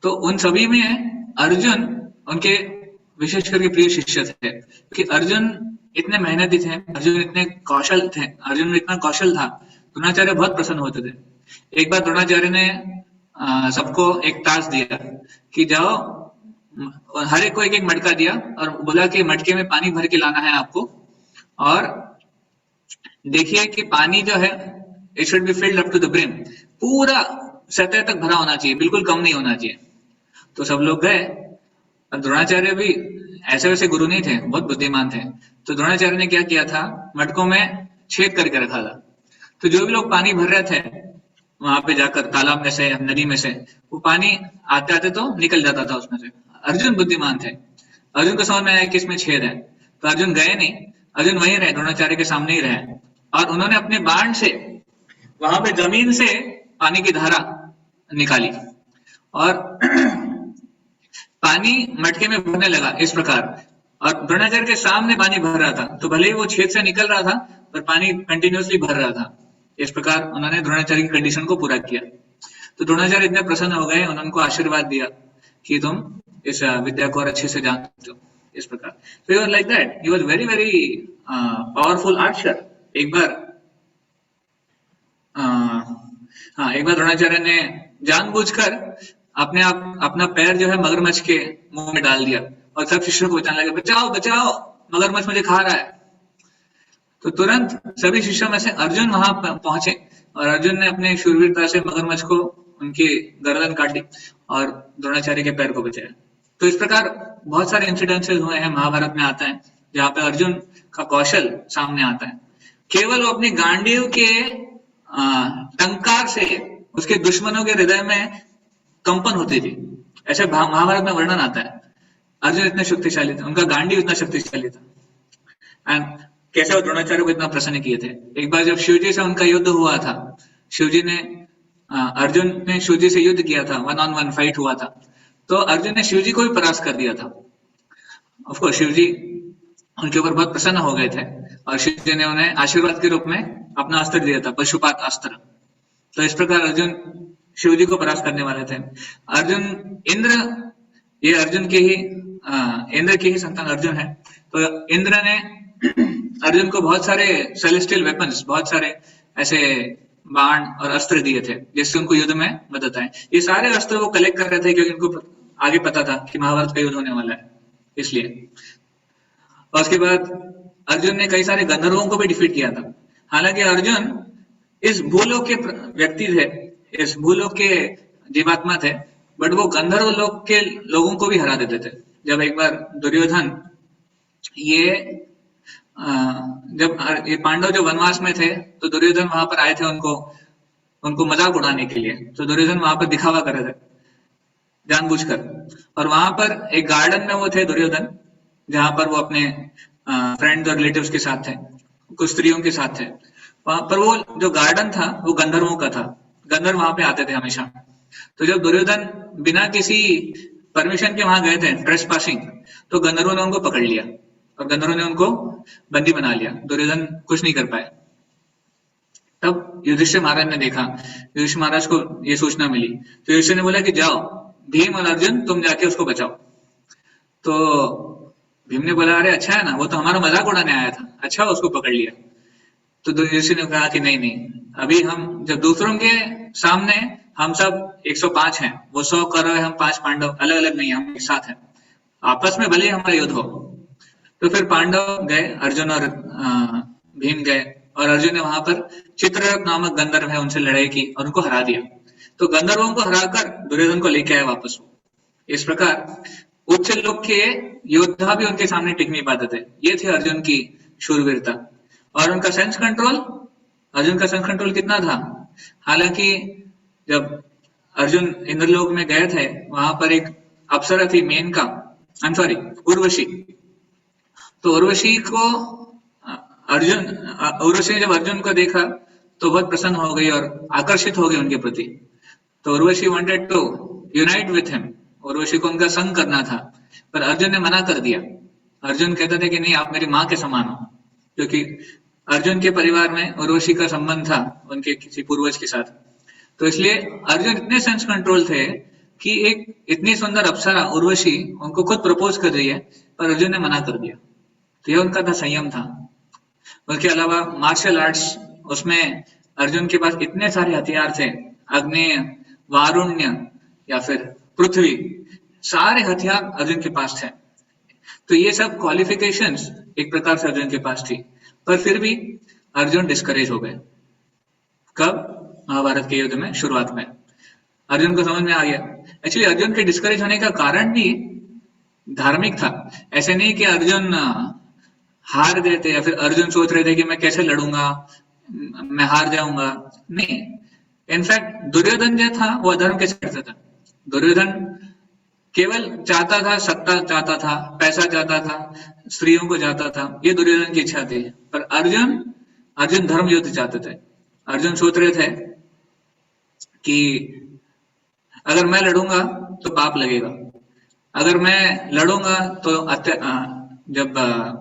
तो उन सभी में अर्जुन उनके विशेष करके प्रिय शिष्य थे, क्योंकि अर्जुन इतने मेहनती थे, अर्जुन इतने कौशल थे, अर्जुन में इतना कौशल था, द्रोणाचार्य बहुत प्रसन्न होते थे। एक बार द्रोणाचार्य ने सबको एक टास्क दिया कि जाओ, हर एक को एक एक मटका दिया और बोला कि मटके में पानी भर के लाना है आपको, और देखिए कि पानी जो है it should be filled up to the brim, पूरा सतह तक भरा होना चाहिए, बिल्कुल कम नहीं होना चाहिए। तो सब लोग गए। अब द्रोणाचार्य भी ऐसे वैसे गुरु नहीं थे, बहुत बुद्धिमान थे। तो द्रोणाचार्य ने क्या किया था, मटकों में छेद करके रखा था। तो जो भी लोग पानी भर रहे थे वहां पे जाकर, तालाब में से, नदी में से, वो पानी आते आते तो निकल जाता था उसमें से। अर्जुन बुद्धिमान थे, अर्जुन को समझ में आया कि इसमें छेद है, तो अर्जुन गए नहीं, अर्जुन वहीं रहे, द्रोणाचार्य के सामने ही रहे, और उन्होंने अपने बाण से वहां पे जमीन से पानी की धारा निकाली और पानी मटके में भरने लगा इस प्रकार। और द्रोणाचार्य के सामने पानी भर रहा था, तो भले ही वो छेद से निकल रहा था, पर पानी कंटिन्यूअसली भर रहा था। इस प्रकार उन्होंने द्रोणाचार्य की कंडीशन को पूरा किया। तो द्रोणाचार्य इतने प्रसन्न हो गए, उन्होंने उनको आशीर्वाद दिया कि तुम इस विद्या को और अच्छे से जानते हो, इस प्रकार। तो he was like that, he was very very powerful Archer. एक बार द्रोणाचार्य ने जानबूझकर अपना पैर जो है मगरमच्छ के मुंह में डाल दिया और सब शिष्यों को बचाने लगे, बचाओ बचाओ, मगरमच्छ मुझे खा रहा है। तो तुरंत सभी शिष्यों में से अर्जुन वहां पहुंचे और अर्जुन ने अपने शूरवीरता से मगरमच्छ को उनकी गर्दन काटी और द्रोणाचार्य के पैर को बचाया। तो इस प्रकार बहुत सारे इंसिडेंसेस हुए हैं, महाभारत में आता है, जहाँ पे अर्जुन का कौशल सामने आता है। केवल वो अपनी गांडीव के टंकार से उसके दुश्मनों के हृदय में कंपन होती थी, ऐसे महाभारत में वर्णन आता है। अर्जुन इतने शक्तिशाली थे, उनका गांडीव इतना शक्तिशाली था। एंड कैसे वो द्रोणाचार्य को इतना प्रसन्न किए थे। एक बार जब शिवजी से उनका युद्ध हुआ था, अर्जुन ने शिवजी से युद्ध किया था, 1-on-1 फाइट हुआ था। तो अर्जुन ने शिव जी को भी परास्त कर दिया था। ऑफ कोर्स शिव जी उनके ऊपर बहुत प्रसन्न हो गए थे और शिव जी ने उन्हें आशीर्वाद के रूप में अपना अस्त्र दिया था, पशुपात अस्त्र। तो इस प्रकार अर्जुन शिव जी को परास्त करने वाले थे। अर्जुन इंद्र, ये अर्जुन के ही इंद्र की ही संतान अर्जुन है। तो इंद्र ने अर्जुन को बहुत सारे सेलेस्टियल वेपन्स, बहुत सारे ऐसे बाण और अस्त्र दिए थे जिससे उनको युद्ध में मदद आए। ये सारे अस्त्र वो कलेक्ट कर रहे थे क्योंकि उनको आगे पता था कि महाभारत का युद्ध होने वाला है, इसलिए। और उसके बाद अर्जुन ने कई सारे गंधर्वों को भी डिफीट किया था। हालांकि अर्जुन इस भूलोक के व्यक्ति थे, इस भूलोक के जीवात्मा थे, बट वो गंधर्व लोक के लोगों को भी हरा देते थे। जब एक बार दुर्योधन जब ये पांडव जो वनवास में थे तो दुर्योधन वहां पर आए थे उनको मजाक उड़ाने के लिए। तो दुर्योधन वहां पर दिखावा कर रहे थे जानबूझकर, और वहां पर एक गार्डन में वो थे दुर्योधन, जहां पर वो अपने फ्रेंड्स और रिलेटिव्स के साथ थे, कुछ स्त्रियों के साथ थे। वहां पर वो जो गार्डन था वो गंधर्वों का था, गंधर्व वहां पे आते थे हमेशा। तो जब दुर्योधन बिना किसी परमिशन के वहां गए थे, ट्रेस पासिंग, तो गंधर्वों ने उनको पकड़ लिया और गंधर्वों ने उनको बंदी बना लिया। दुर्योधन कुछ नहीं कर पाए। तब युधिष्ठिर महाराज ने देखा, युधिष्ठिर महाराज को ये सूचना मिली, तो युधिष्ठिर ने बोला कि जाओ भीम और अर्जुन तुम जाके उसको बचाओ। तो भीम ने बोला अरे अच्छा है ना, वो तो हमारा मजाक उड़ाने आया था, अच्छा उसको पकड़ लिया। तो युधिष्ठिर ने कहा कि नहीं नहीं, अभी हम जब दूसरों के सामने हम सब 105 हैं, वो 100 कौरव है, हम 5 पांडव, अलग अलग नहीं, हम एक साथ हैं, आपस में भले हमारा युद्ध हो। तो फिर पांडव गए, अर्जुन और भीम गए, और अर्जुन ने वहां पर चित्ररथ नामक गंधर्व है उनसे लड़ाई की और उनको हरा दिया। तो गंधर्वों को हराकर दुर्योधन को लेके आए वापस। इस प्रकार उच्च लोक के योद्धा भी उनके सामने टिक नहीं पाते थे। ये थे अर्जुन की शूरवीरता। और उनका सेंस कंट्रोल, अर्जुन का सेंस कंट्रोल कितना था। हालांकि जब अर्जुन इंद्रलोक में गए थे, वहां पर एक अप्सरा थी मेनका, उर्वशी। तो उर्वशी ने जब अर्जुन को देखा तो बहुत प्रसन्न हो गई और आकर्षित हो गई उनके प्रति। तो Urvashi wanted to unite with him, Urvashi को उनका संग करना था, पर अर्जुन ने मना कर दिया। अर्जुन कहते थे कि नहीं, आप मेरी माँ के समान हो, क्योंकि अर्जुन के परिवार में उर्वशी का संबंध था उनके किसी पूर्वज के साथ। तो इसलिए अर्जुन इतने सेंस कंट्रोल थे कि एक इतनी सुंदर अप्सरा उर्वशी उनको खुद प्रपोज कर रही है, पर अर्जुन ने मना कर दिया। तो यह उनका था संयम था। उसके अलावा मार्शल आर्ट्स, उसमें अर्जुन के पास इतने सारे हथियार थे, अग्नि, वारुण्य या फिर पृथ्वी, सारे हथियार अर्जुन के पास थे। तो ये सब क्वालिफिकेशंस एक प्रकार से अर्जुन के पास थी, पर फिर भी अर्जुन डिस्करेज हो गए। कब? महाभारत के युद्ध में शुरुआत में अर्जुन को समझ में आ गया। एक्चुअली अर्जुन के डिस्करेज होने का कारण भी धार्मिक था। ऐसे नहीं कि अर्जुन हार गए थे या फिर अर्जुन सोच रहे थे कि मैं कैसे लड़ूंगा, मैं हार जाऊंगा, नहीं। इनफैक्ट दुर्योधन जो था वो अधर्म कैसे करता था। दुर्योधन केवल चाहता था, सत्ता चाहता था, पैसा चाहता था, स्त्रियों को चाहता था, ये दुर्योधन की इच्छा थी। पर अर्जुन धर्म युद्ध चाहते थे। अर्जुन सोच रहे थे कि अगर मैं लड़ूंगा तो पाप लगेगा, अगर मैं लड़ूंगा तो जब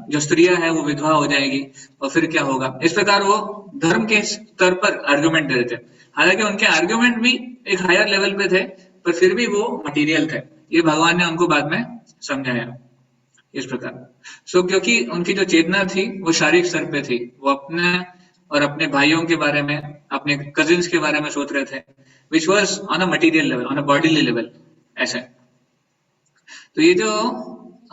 जो स्त्रियां है वो विधवा हो जाएगी और फिर क्या होगा। इस प्रकार वो धर्म के स्तर पर आर्गुमेंट दे रहे थे। हालांकि उनके आर्गुमेंट भी एक हायर लेवल पे थे, पर फिर भी वो मटेरियल थे। ये भगवान ने उनको बाद में समझाया इस प्रकार। क्योंकि उनकी जो चेतना थी वो शारीरिक स्तर पे थी, वो अपने और अपने भाइयों के बारे में, अपने कजिन्स के बारे में सोच रहे थे, which was on a material level, on a bodily level ऐसे। तो ये जो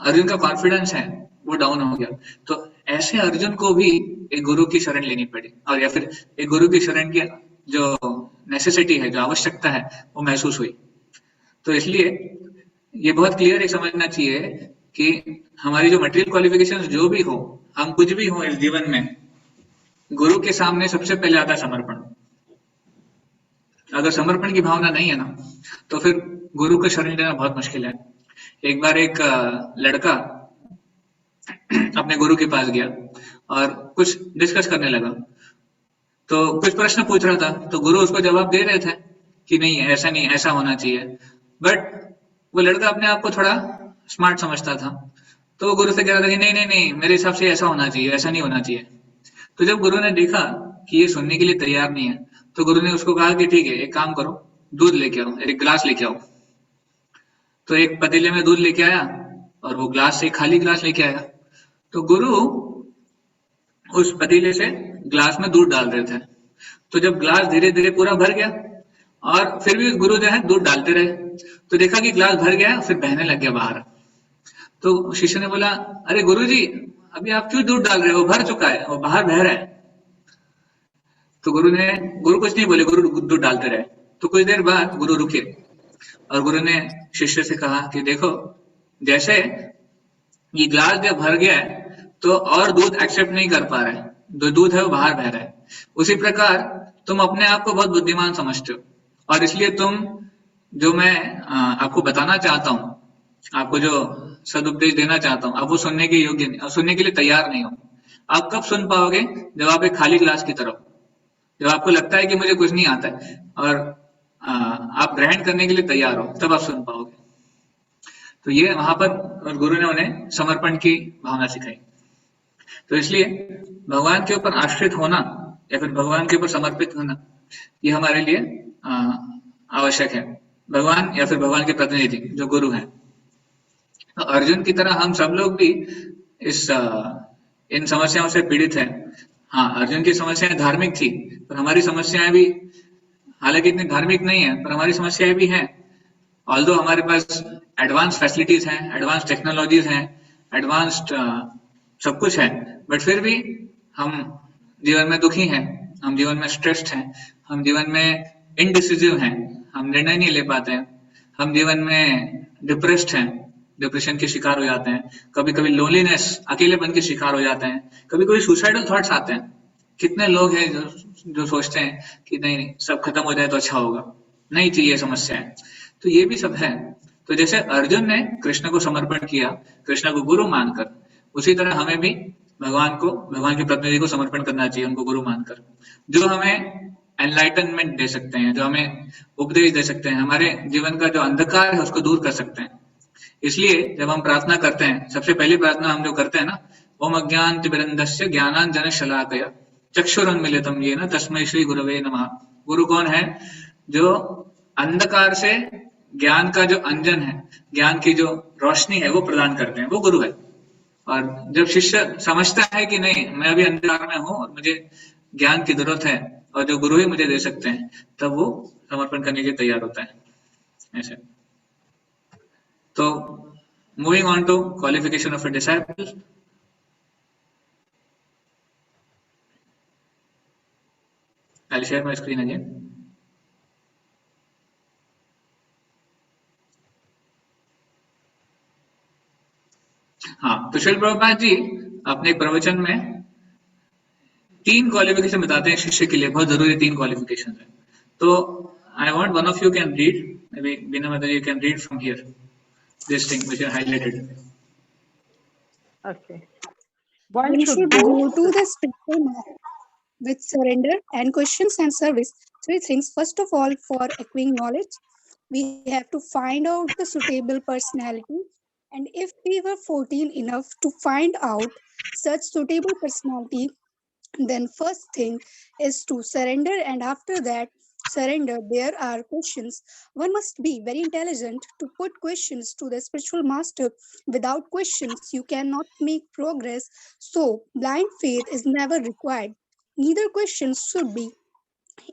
अर्जुन का कॉन्फिडेंस है वो डाउन हो गया। तो ऐसे अर्जुन को भी एक गुरु की शरण लेनी पड़ी, और या फिर एक गुरु की शरण की जो नेसेसिटी है, जो आवश्यकता है, वो महसूस हुई। तो इसलिए ये बहुत क्लियर समझना चाहिए कि हमारी जो मटेरियल क्वालिफिकेशंस जो भी हो, हम कुछ भी हो इस जीवन में, गुरु के सामने सबसे पहले आता है समर्पण। अगर समर्पण की भावना नहीं है ना, तो फिर गुरु को शरण लेना बहुत मुश्किल है। एक बार एक लड़का अपने गुरु के पास गया और कुछ डिस्कस करने लगा, तो कुछ प्रश्न पूछ रहा था, तो गुरु उसको जवाब दे रहे थे कि नहीं ऐसा नहीं, ऐसा होना चाहिए। बट वो लड़का अपने आप को थोड़ा स्मार्ट समझता था, तो वो गुरु से कह रहा था कि नहीं नहीं नहीं, मेरे हिसाब से ऐसा होना चाहिए, ऐसा नहीं होना चाहिए। तो जब गुरु ने देखा कि ये सुनने के लिए तैयार नहीं है, तो गुरु ने उसको कहा कि ठीक है, एक काम करो, दूध लेके आओ, एक गिलास लेके आओ। तो एक पतीले में दूध लेके आया और वो ग्लास से खाली गिलास लेके आया। तो गुरु उस पतीले से ग्लास में दूध डाल रहे थे। तो जब ग्लास धीरे धीरे पूरा भर गया और फिर भी गुरु जो है दूध डालते रहे, तो देखा कि ग्लास भर गया, फिर बहने लग गया बाहर। तो शिष्य ने बोला, अरे गुरु जी, अभी आप क्यों दूध डाल रहे हो, भर चुका है, वो बाहर बह रहा है। तो गुरु कुछ नहीं बोले, गुरु दूध डालते रहे। तो कुछ देर बाद गुरु रुके और गुरु ने शिष्य से कहा कि देखो, जैसे ये ग्लास जब भर गया है तो और दूध एक्सेप्ट नहीं कर पा रहा है, जो दूध है वो बाहर बह रहा है। उसी प्रकार तुम अपने आप को बहुत बुद्धिमान समझते हो, और इसलिए तुम जो मैं आपको बताना चाहता हूँ, आपको जो सदुपदेश देना चाहता हूँ, आप वो सुनने के योग्य नहीं, सुनने के लिए तैयार नहीं हो। आप कब सुन पाओगे? जब आप एक खाली ग्लास की तरफ, जब आपको लगता है कि मुझे कुछ नहीं आता है और आप ग्रहण करने के लिए तैयार हो, तब आप सुन पाओगे। तो ये वहां पर गुरु ने उन्हें समर्पण की भावना सिखाई। तो इसलिए भगवान के ऊपर आश्रित होना या फिर भगवान के ऊपर समर्पित होना, ये हमारे लिए आवश्यक है। भगवान या फिर भगवान के प्रतिनिधि जो गुरु हैं, तो अर्जुन की तरह हम सब लोग भी इन समस्याओं से पीड़ित हैं। हाँ, अर्जुन की समस्याएं धार्मिक थी, पर हमारी समस्याएं भी हालांकि इतनी धार्मिक नहीं है, पर हमारी समस्याएं भी हैं। ऑल्दो हमारे पास एडवांस फैसिलिटीज हैं, एडवांस टेक्नोलॉजीज हैं, एडवांस्ड सब कुछ है, बट फिर भी हम जीवन में दुखी हैं, हम जीवन में स्ट्रेस्ड हैं, हम जीवन में इनडिसिसिव हैं, हम निर्णय नहीं ले पाते हैं, हम जीवन में डिप्रेस्ड हैं, डिप्रेशन के शिकार हो जाते हैं, कभी कभी लोनलीनेस, अकेलेपन के शिकार हो जाते हैं, कभी कभी सुसाइडल थॉट्स आते हैं। कितने लोग हैं जो सोचते हैं कि नहीं नहीं, सब खत्म हो जाए तो अच्छा होगा, नहीं चाहिए समस्याएं। तो ये भी सब है। तो जैसे अर्जुन ने कृष्ण को समर्पण किया, कृष्ण को गुरु मानकर, उसी तरह हमें भी भगवान के प्रतिनिधि को समर्पण करना चाहिए, उनको गुरु मानकर, जो हमें एनलाइटनमेंट दे सकते हैं, जो हमें उपदेश दे सकते हैं, हमारे जीवन का जो अंधकार है उसको दूर कर सकते हैं। इसलिए जब हम प्रार्थना करते हैं, सबसे पहली प्रार्थना हम जो करते हैं ना, ओम अज्ञानतिमिरन्धस्य ज्ञानांजनशलाकया चक्षुरुन्मीलितं येन तस्मै श्री गुरवे नमः। गुरु कौन है? जो अंधकार से ज्ञान का जो अंजन है, ज्ञान की जो रोशनी है वो प्रदान करते हैं, वो गुरु है। और जब शिष्य समझता है कि नहीं, मैं अभी अंधकार में हूँ और मुझे ज्ञान की जरूरत है और जो गुरु ही मुझे दे सकते हैं, तब वो समर्पण करने के लिए तैयार होता है। ऐसे तो moving on to qualification of a disciple. I'll share my screen again. हाँ, तो श्रील प्रभुपाद जी अपने एक प्रवचन में 3 क्वालिफिकेशन बताते हैं शिष्य के लिए, बहुत जरूरी 3 क्वालिफिकेशन है। तो I want one of you can read, maybe Bina mother you can read from here this thing which I highlighted. Okay. One should go to the spiritual master with surrender and questions and service. 3 things. First of all, for acquiring knowledge, we have to find out the suitable personality. And if we were 14 enough to find out such suitable personality, then first thing is to surrender, and after that surrender there are questions. One must be very intelligent to put questions to the spiritual master. Without questions you cannot make progress, so blind faith is never required. Neither questions should be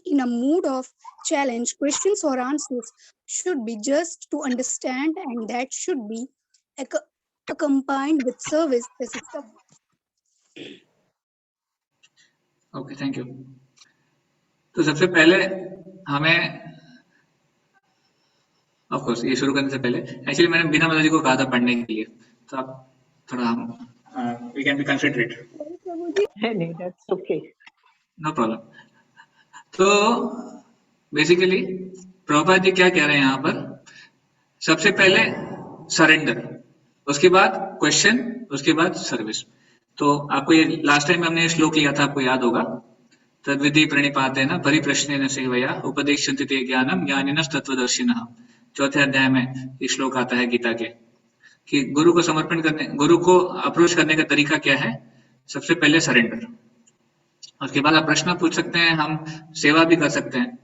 in a mood of challenge. Questions or answers should be just to understand, and that should be accompanied with service. This is the okay, thank you. तो सबसे पहले हमें, of course ये शुरू करने से पहले actually मैंने बिना मदद को कहा था पढ़ने के लिए, तो आप थोड़ा हम वी कैन बी कंसिडरेट। नहीं, that's okay. No problem. तो बेसिकली प्रभुपाद जी क्या कह रहे हैं यहाँ पर? सबसे पहले सरेंडर, उसके बाद क्वेश्चन, उसके बाद सर्विस। तो आपको ये लास्ट टाइम हमने श्लोक लिया था, आपको याद होगा, तद्विधि प्रणिपातेन परिप्रश्नेन सेवया उपदेक्ष्यन्ति ते ज्ञानम ज्ञानिनस्तत्त्वदर्शिनः। 4थे अध्याय में ये श्लोक आता है गीता के कि गुरु को समर्पण करने, गुरु को अप्रोच करने का तरीका क्या है? सबसे पहले सरेंडर। उसके बाद आप प्रश्न पूछ सकते हैं, हम सेवा भी कर सकते हैं।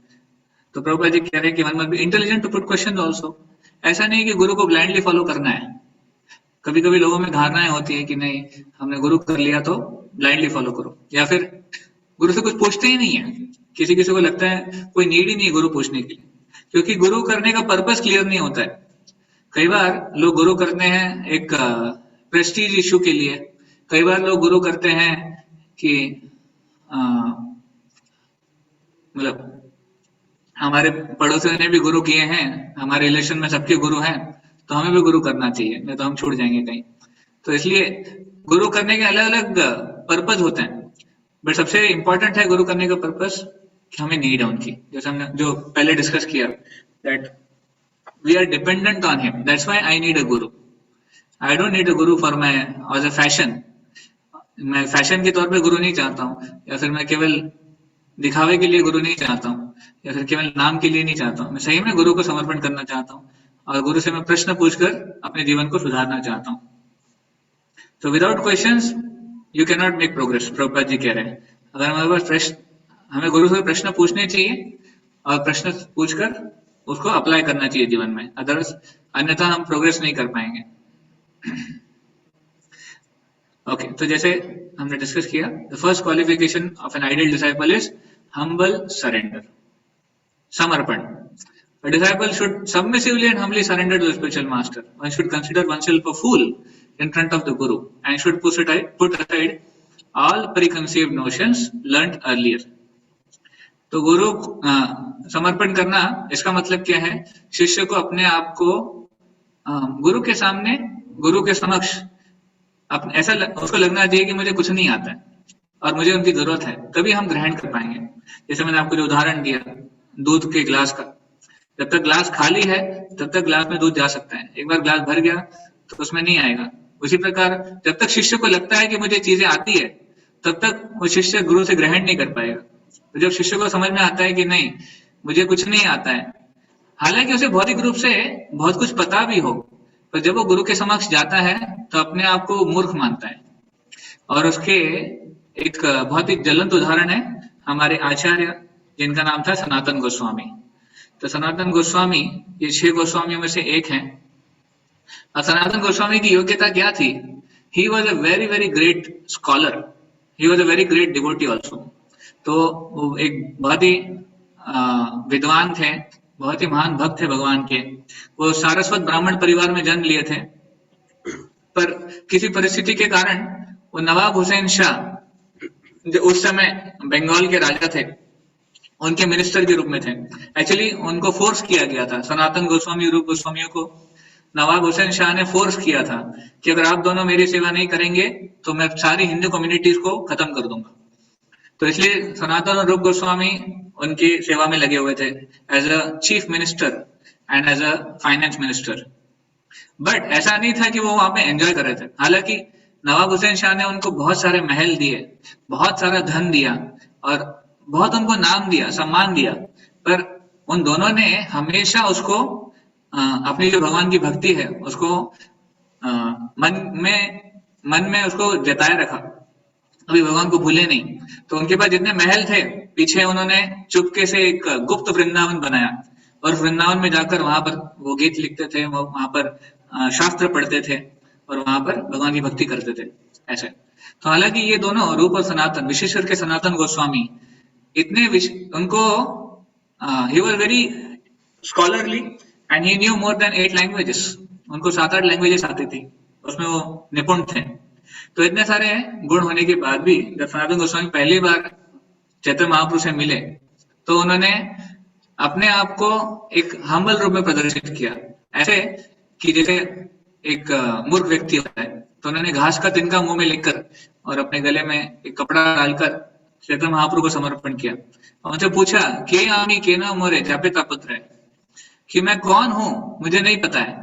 तो प्रभुपाद जी कह रहे हैं कि one must be intelligent to put question also. ऐसा नहीं कि गुरु को ब्लाइंडली फॉलो करना है। कभी कभी लोगों में धारणाएं होती है कि नहीं, हमने गुरु कर लिया तो ब्लाइंडली फॉलो करो, या फिर गुरु से कुछ पूछते ही नहीं है। किसी किसी को लगता है कोई नीड ही नहीं है गुरु पूछने के लिए, क्योंकि गुरु करने का पर्पस क्लियर नहीं होता है। कई बार लोग गुरु करते हैं एक प्रेस्टीज इशू के लिए, कई बार लोग गुरु करते हैं कि मतलब हमारे पड़ोसियों ने भी गुरु किए हैं, हमारे रिलेशन में सबके गुरु हैं, तो हमें भी गुरु करना चाहिए, नहीं तो हम छूट जाएंगे कहीं। तो इसलिए गुरु करने के अलग अलग पर्पज होते हैं, बट सबसे इंपॉर्टेंट है गुरु करने का पर्पस कि हमें नीड है उनकी। जैसे हमने जो पहले डिस्कस किया, that we are dependent on him, that's why I need a guru. I don't need a guru for my as a fashion. मैं फैशन के तौर पे गुरु नहीं चाहता हूँ, या फिर मैं केवल दिखावे के लिए गुरु नहीं चाहता हूँ, या फिर केवल नाम के लिए नहीं चाहता हूँ। मैं सही में गुरु को समर्पण करना चाहता हूँ और गुरु से मैं प्रश्न पूछकर अपने जीवन को सुधारना चाहता हूँ। तो without questions you can not make progress. Prabhupad ji कह रहे हैं अगर हमारे पास प्रश्न, हमें गुरु से प्रश्न पूछने चाहिए और प्रश्न पूछकर उसको अप्लाई करना चाहिए जीवन में, अदरवाइज अन्यथा हम प्रोग्रेस नहीं कर पाएंगे। ओके, तो जैसे हमने डिस्कस किया, the first qualification of an ideal disciple is humble surrender, समर्पण। A disciple should submissively and humbly surrender to the spiritual master. One should consider oneself a fool in front of the guru and should put aside all preconceived notions learned earlier. तो गुरु समर्पण करना, इसका मतलब क्या है? शिष्य को अपने आप को गुरु के सामने, गुरु के समक्ष ऐसा उसको लगना चाहिए कि मुझे कुछ नहीं आता है और मुझे उनकी जरूरत है, तभी हम ग्रहण कर पाएंगे। जैसे मैंने आपको जो उदाहरण दिया दूध के ग्लास का, जब तक ग्लास खाली है तब तक ग्लास में दूध जा सकता है, एक बार ग्लास भर गया तो उसमें नहीं आएगा। उसी प्रकार जब तक शिष्य को लगता है कि मुझे चीजें आती है, तब तक वो शिष्य गुरु से ग्रहण नहीं कर पाएगा। तो जब शिष्य को समझ में आता है कि नहीं, मुझे कुछ नहीं आता है, हालांकि उसे भौतिक रूप से बहुत कुछ पता भी हो, पर जब वो गुरु के समक्ष जाता है तो अपने आप को मूर्ख मानता है। और उसके एक बहुत ही ज्वलंत उदाहरण है हमारे आचार्य, जिनका नाम था सनातन गोस्वामी। तो सनातन गोस्वामी ये 6 गोस्वामियों में से एक हैं। और सनातन गोस्वामी की योग्यता क्या थी? He was a very very great scholar, he was a very great devotee also. तो वो एक बहुत ही विद्वान थे, बहुत ही महान भक्त थे भगवान के। वो सारस्वत ब्राह्मण परिवार में जन्म लिए थे, पर किसी परिस्थिति के कारण वो नवाब हुसैन शाह, जो उस समय बंगाल के राजा थे, उनके मिनिस्टर के रूप में थे। एक्चुअली उनको फोर्स किया गया था, सनातन गोस्वामी रूप गोस्वामियों को नवाब हुसैन शाह ने फोर्स किया था कि अगर आप दोनों मेरी सेवा नहीं करेंगे तो मैं सारी हिंदू कम्युनिटीज को खत्म कर दूंगा। तो इसलिए सनातन और रूप गोस्वामी उनकी सेवा में लगे हुए थे as a chief minister and as a finance minister. But ऐसा नहीं था कि वो वहां पे एंजॉय कर रहे थे। हालांकि नवाब हुसैन शाह ने उनको बहुत सारे महल दिए, बहुत सारा धन दिया और बहुत उनको नाम दिया, सम्मान दिया, पर उन दोनों ने हमेशा उसको अपनी जो भगवान की भक्ति है उसको मन में उसको जताए रखा, अभी भगवान को भूले नहीं। तो उनके पास जितने महल थे, पीछे उन्होंने चुपके से एक गुप्त वृंदावन बनाया और वृंदावन में जाकर वहां पर वो गीत लिखते थे, वो वहां पर शास्त्र पढ़ते थे और वहां पर भगवान की भक्ति करते थे ऐसे। तो हालांकि ये दोनों रूप और सनातन, विशेष करके सनातन गोस्वामी, इतने उनको he was very scholarly and he new more than 8 languages. उनको 7-8 लैंग्वेजेस आती थी, उसमें वो निपुण थे। तो इतने सारे गुण होने के बाद भी जब सनातन गोस्वामी पहली बार चैतन्य महाप्रभु से मिले तो उन्होंने अपने आप को एक हम्बल रूप में प्रदर्शित किया, ऐसे कि जैसे एक मूर्ख व्यक्ति होता है। तो उन्होंने घास का तिनका मुंह में लेकर और अपने गले में एक कपड़ा डालकर चैतन्य महाप्रभु को समर्पण किया और उनसे पूछा के आमी के ना मोरे जापिता पुत्र है, कि मैं कौन हूं मुझे नहीं पता है।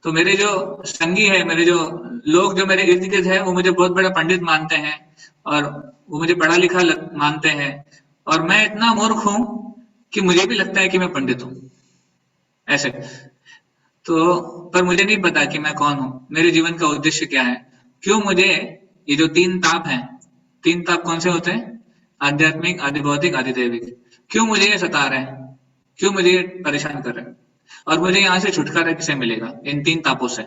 तो मेरे जो संगी है, मेरे जो लोग जो मेरे इर्द गिर्द है, वो मुझे बहुत बड़ा पंडित मानते हैं और वो मुझे पढ़ा लिखा मानते हैं, और मैं इतना मूर्ख हूं कि मुझे भी लगता है कि मैं पंडित हूं। ऐसे तो पर मुझे नहीं पता कि मैं कौन हूँ, मेरे जीवन का उद्देश्य क्या है, क्यों मुझे ये जो 3 ताप हैं, 3 ताप कौन से होते हैं? आध्यात्मिक, आदि भौतिक, आदि दैविक। क्यों मुझे ये सता रहे हैं, क्यों मुझे ये परेशान कर रहे हैं, और मुझे यहाँ से छुटकारा कैसे मिलेगा इन 3 तापों से?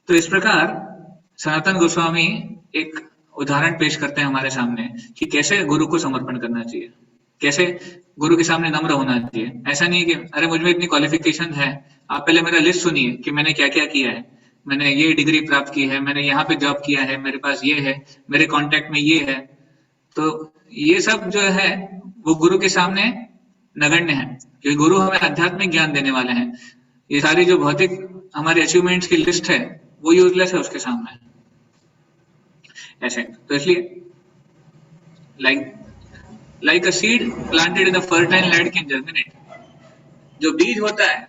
तो इस प्रकार सनातन गोस्वामी एक उदाहरण पेश करते हैं हमारे सामने कि कैसे गुरु को समर्पण करना चाहिए, कैसे गुरु के सामने नम्र होना चाहिए। ऐसा नहीं है कि अरे मुझ में इतनी क्वालिफिकेशन है, आप पहले मेरा लिस्ट सुनिए कि मैंने क्या क्या किया है, मैंने ये डिग्री प्राप्त की है, मैंने यहाँ पे जॉब किया है, मेरे पास ये है, मेरे कॉन्टेक्ट में ये है। तो ये सब जो है वो गुरु के सामने नगण्य है, क्योंकि गुरु हमें आध्यात्मिक ज्ञान देने वाले हैं। ये सारी जो भौतिक हमारे अचीवमेंट्स की लिस्ट है वो यूजलेस है उसके सामने। ऐसे तो इसलिए like a seed planted in a fertile land can germinate. जो बीज होता है,